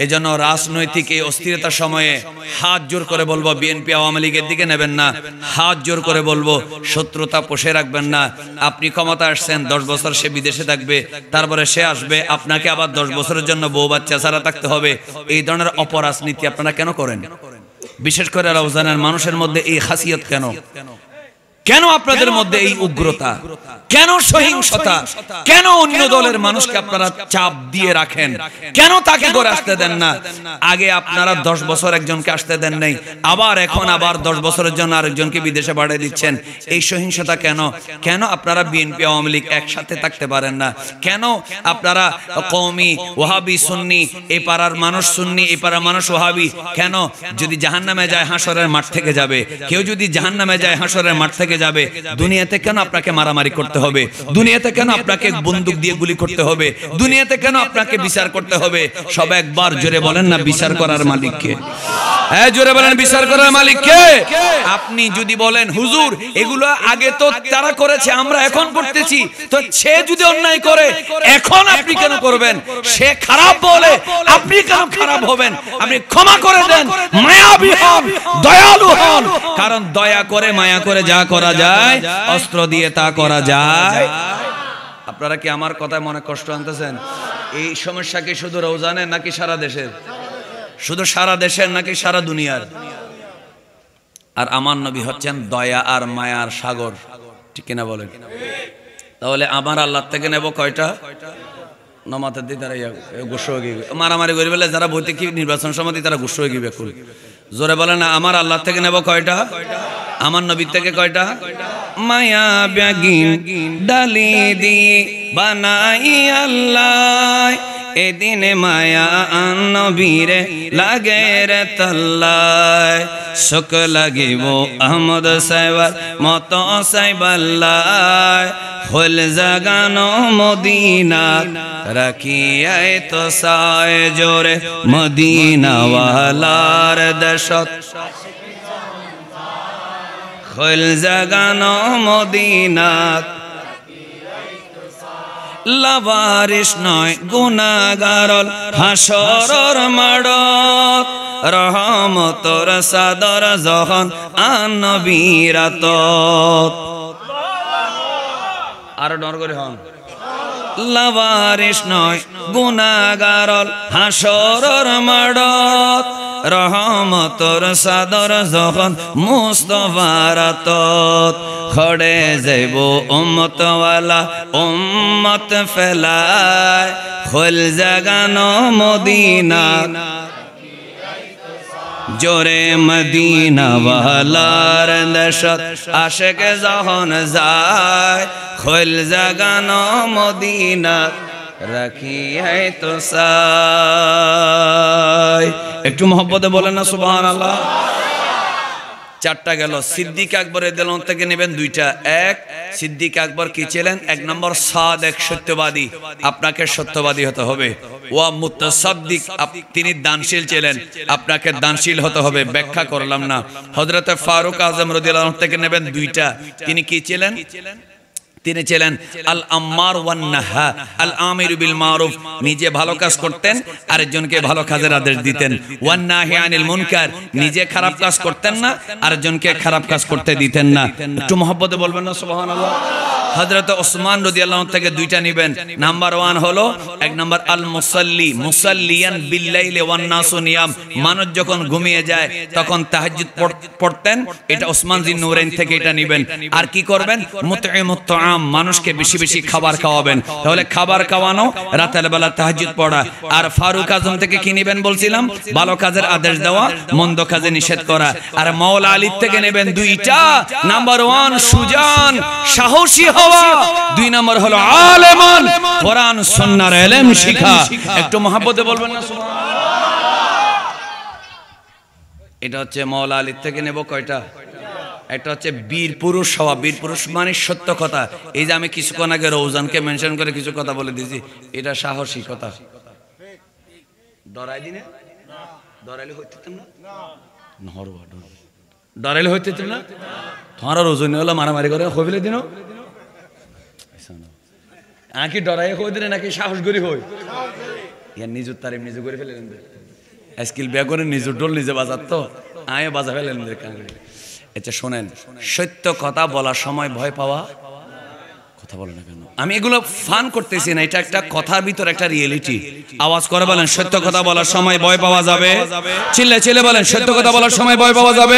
এজন্য রাজনৈতিক এই অস্থিরতার সময়ে হাত জোর করে বলবো, বিএনপি আওয়ামী লীগের দিকে নেবেন না। হাত জোর করে বলবো, শত্রুতা পোষে রাখবেন না। আপনি ক্ষমতা আসছেন, 10 বছর সে বিদেশে থাকবে, তারপরে সে আসবে, আপনাকে আবার 10 বছরের জন্য বউ বাচ্চা ছাড়া থাকতে হবে। এই ধরনের অপরাজনীতি আপনারা কেন করেন? বিশেষ করে রওজানের মানুষের মধ্যে এই খাসিয়ত কেন? কেন আপনাদের মধ্যে এই উগ্রতা? কেন সহিংসতা? কেন অন্য দলের মানুষকে আপনারা চাপ দিয়ে রাখেন? কেন তাকে ঘরে আসতে দেন না? আগে আপনারা 10 বছর একজনকে আসতে দেন নাই, আবার এখন আবার 10 বছরের জন্য আরেকজনকে বিদেশে পাঠিয়ে দিচ্ছেন। এই সহিংসতা কেন? কেন আপনারা বিএনপি আওয়ামী লীগ একসাথে থাকতে পারেন না? কেন আপনারা কওমি ওয়াহাবি সুন্নি, এই পাড়ার মানুষ সুন্নি, এই পাড়ার মানুষ ওয়াহাবি? কেন? যদি জাহান্নামে যায় হাসরের মাঠ থেকে যাবে, কেউ যদি জাহান্নামে যায় হাসরের মাঠ থেকে যাবে, দুনিয়াতে কেন আপনাকে মারামারি করতে হবে? দুনিয়াতে কেন আপনাকে বন্দুক দিয়ে গুলি করতে হবে? দুনিয়াতে কেন আপনাকে বিচার করতে হবে? সব একবার জোরে বলেন না, বিচার করার মালিক কে? হ্যাঁ, জোরে বলেন, বিচার করার মালিক কে? আপনি যদি বলেন হুজুর এগুলো আগে তো তারা করেছে, আমরা এখন করতেছি, তো সে যদি অন্যায় করে এখন আপনি কেন করবেন? সে খারাপ বলে আপনি কেন খারাপ হবেন? আপনি ক্ষমা করে দেন, মায়াবী হন, দয়ালু হন। কারণ দয়া করে মায়া করে যা করা যায়, অস্ত্র দিয়ে তা করা যায়। আপনারা কি আমার কথায় মনে কষ্ট আনতেছেন? এই সমস্যা কি শুধু রওজানের নাকি সারা দেশের? শুধু সারা দেশের নাকি সারা দুনিয়ার? আর আমার নবী হচ্ছেন দয়া আর মায়ার সাগর, ঠিক কিনা বলেন? তাহলে আমার আল্লাহ থেকে নেব কয়টা? নমাতের দিকে তারা গুসো হয়ে গিয়ে মারামারি করে ফেলে, যারা বইতে কি নির্বাচন সমিতি তারা গুসো হয়ে গিয়ে খুল। জোরে বলে না, আমার আল্লাহ থেকে নেব কয়টা? আমার নবীর থেকে কয়টা? মায়া ব্যাগিন ডালি দি বানাই আল্লাহ, এদিনে মায়া নবীরে লাগে রে তল্লায়, শোক লাগিব আহমদ সাহেবার মত সাইবাল্লায়, হল জাগানো মদিনা রাখিয়ায় তো সায় জোরে মদিনাওয়ালার দেশত, হল জাগানো মদিনা লাবারিশ নয় গুনাহগারল হাসরর মাড়ত, রহমতর সাদর যখন আনবীরাত। আর ডর করে হন, লাবারিশ নয় গুনাহগারল হাসরর মাড়ত, রহমতর সাদর যখন মুস্তফারাত, খড়ে যাইব উম্মতওয়ালা উম্মত ফেলায়, খোল জাগানো মদিনা জোরে মদিনাওয়ালার দেশত, আশেক যখন যায়, খোল জাগানো মদিনা রাখিয়াই তো সাই। একটু মহব্বতে বলেন না সুবহানাল্লাহ। চারটা গেল। সিদ্দিক আকবরের দিলন থেকে নেবেন দুইটা। এক, সিদ্দিক আকবর কি ছিলেন? 1 নম্বর সাদেক, সত্যবাদী। আপনাকে সত্যবাদী হতে হবে। ওয়া মুতাসাদ্দিক, তিনি দানশীল ছিলেন, আপনাকে দানশীল হতে হবে। ব্যাখ্যা করলাম না। হযরত ফারুক আজম রাদিয়াল্লাহু আনহু থেকে নেবেন দুইটা। তিনি কি ছিলেন? তিনি ছিলেন আল আম্মার ওয়ান নাহা, আল আমিরু বিল মারুফ, নিজে ভালো কাজ করতেন, আরেকজনকে ভালো কাজের আদেশ দিতেন। ওয়ান নাহি আনিল মুনকার, নিজে খারাপ কাজ করতেন না, আরেকজনকে খারাপ কাজ করতে দিতেন না। একটু মহব্বতে বলবেন না সুবহানাল্লাহ। হযরত ওসমান রাদিয়াল্লাহু আনহু থেকে দুইটা নেবেন। নাম্বার 1 হলো 1 নম্বর আল মুসাল্লি, মুসাল্লিয়ান বিল লাইলি ওয়ান নাসু নিয়াম, মানুষ যখন ঘুমিয়ে যায় তখন তাহাজ্জুদ পড়তেন। এটা ওসমান জিন নূরাইন থেকে এটা নেবেন। আর কি করবেন? মুতঈমুত তাআম, মানুষকে বেশি বেশি খাবার খাওয়াবেন। তাহলে খাবার খাওয়ানো, রাতের বেলা তাহাজ্জুদ পড়া। আর ফারুক আজম থেকে কি নেবেন বলছিলাম? ভালো কাজের আদেশ দেওয়া, মন্দ কাজে নিষেধ করা। আর মাওলা আলী থেকে নেবেন দুইটা। নাম্বার 1 সুজান, সাহসী হওয়া। 2 নম্বর হলো আলেমান, কোরআন সুন্নাহর ইলম শিখা। একটু মহব্বতে বলবেন না সুবহানাল্লাহ। এটা হচ্ছে মাওলা আলী থেকে নেব কয়টা? এটা হচ্ছে বীর পুরুষ হওয়া। বীর পুরুষ মানে সত্য কথা। এই যে আমি কিছুক্ষণ আগে রওজানকে মেনশন করে কিছু কথা বলে দিয়েছি, এটা সাহসী কথা। ডরাই দিনে ডরাইলে হইতেন না, ডরাইলে হইতেন না। তোমার রোজনী হলো মারামারি করে হইলে দিন আঁকি ডরাই হই দিনে নাকি সাহস করি হই? ইয়ার নিজের তারিফ নিজে করে ফেলে আজকাল বিয়া করে নিজে ডোল নিজে বাজার তো আয় বাজা ফেলেন। আচ্ছা শোনেন, সত্য কথা বলার সময় ভয় পাওয়া, কথা বলে না কেন? আমি এগুলো ফান করতেছি না, এটা একটা কথার ভিতর একটা রিয়েলিটি। আওয়াজ করে বলেন সত্য কথা বলার সময় ভয় পাওয়া যাবে। চিল্লে চিল্লে বলেন সত্য কথা বলার সময় ভয় পাওয়া যাবে।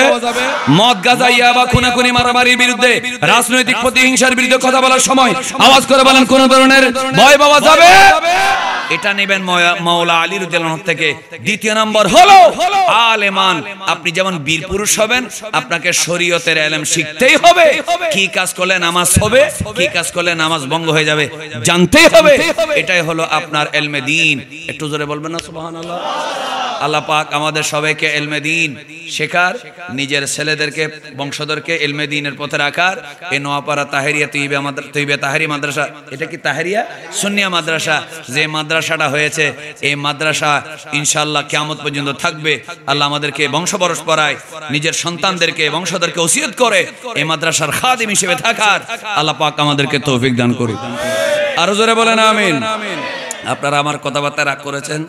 মদ গাঁজা ইয়াবা খুনাখুনি মারামারির বিরুদ্ধে, রাজনৈতিক প্রতিহিংসার বিরুদ্ধে কথা বলার সময় আওয়াজ করে বলেন কোন ধরনের ভয় পাওয়া যাবে। এটা নেবেন মাওলা আলী রাদিয়াল্লাহু আনহু থেকে। দ্বিতীয় নম্বর হলো আলেমান। আপনি যেমন বীর পুরুষ হবেন, আপনাকে শরীয়তের ইলম শিখতেই হবে। কি কাজ করলে নামাজ হবে, কি কাজ করলে নামাজ ভঙ্গ হয়ে যাবে জানতেই হবে। এটাই হলো আপনার ইলমে দ্বীন। একটু জোরে বলবেন না সুবহানাল্লাহ। আল্লাহ পাক আমাদের সবাইকে ইলমে দ্বীন শেখার, নিজের ছেলেদেরকে বংশধরকে ইলমে দ্বীনের পথে রাখার। এই নোয়াপাড়া তাহেরিয়া তৈবা তাহেরি মাদ্রাসা, এটা কি তাহেরিয়া সুন্নিয়া মাদ্রাসা, যে মাদ্রাসাটা হয়েছে এই মাদ্রাসা ইনশাআল্লাহ কিয়ামত পর্যন্ত থাকবে। আল্লাহ আমাদেরকে বংশ পরস্পরায় নিজের সন্তানদেরকে বংশধরকে ওসিয়ত করে এই মাদ্রাসার খাদিম হিসেবে থাকার আল্লাহ পাক আমাদেরকে তৌফিক দান করুন। আরো জোরে বলেন আমিন। আপনারা আমার কথাবার্তা রাগ করেছেন,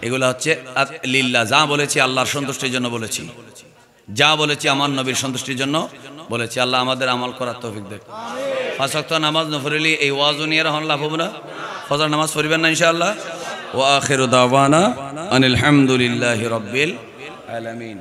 এগুলো হচ্ছে লিল্লাহ। যা বলেছি আল্লাহর সন্তুষ্টির জন্য বলেছি, যা বলেছি আমার নবীর সন্তুষ্টির জন্য বলেছি। আল্লাহ আমাদের আমল করার তৌফিক দেন। 5 ওয়াক্ত নামাজ নফরলি এই ওয়াজ নিয়ে রহন লাভ হবে না, ফজর নামাজ পড়বেন না ইনশাআল্লাহ। ওয়া আখিরু দাওয়ানা আনিল হামদুলিল্লাহি রাব্বিল আলামিন।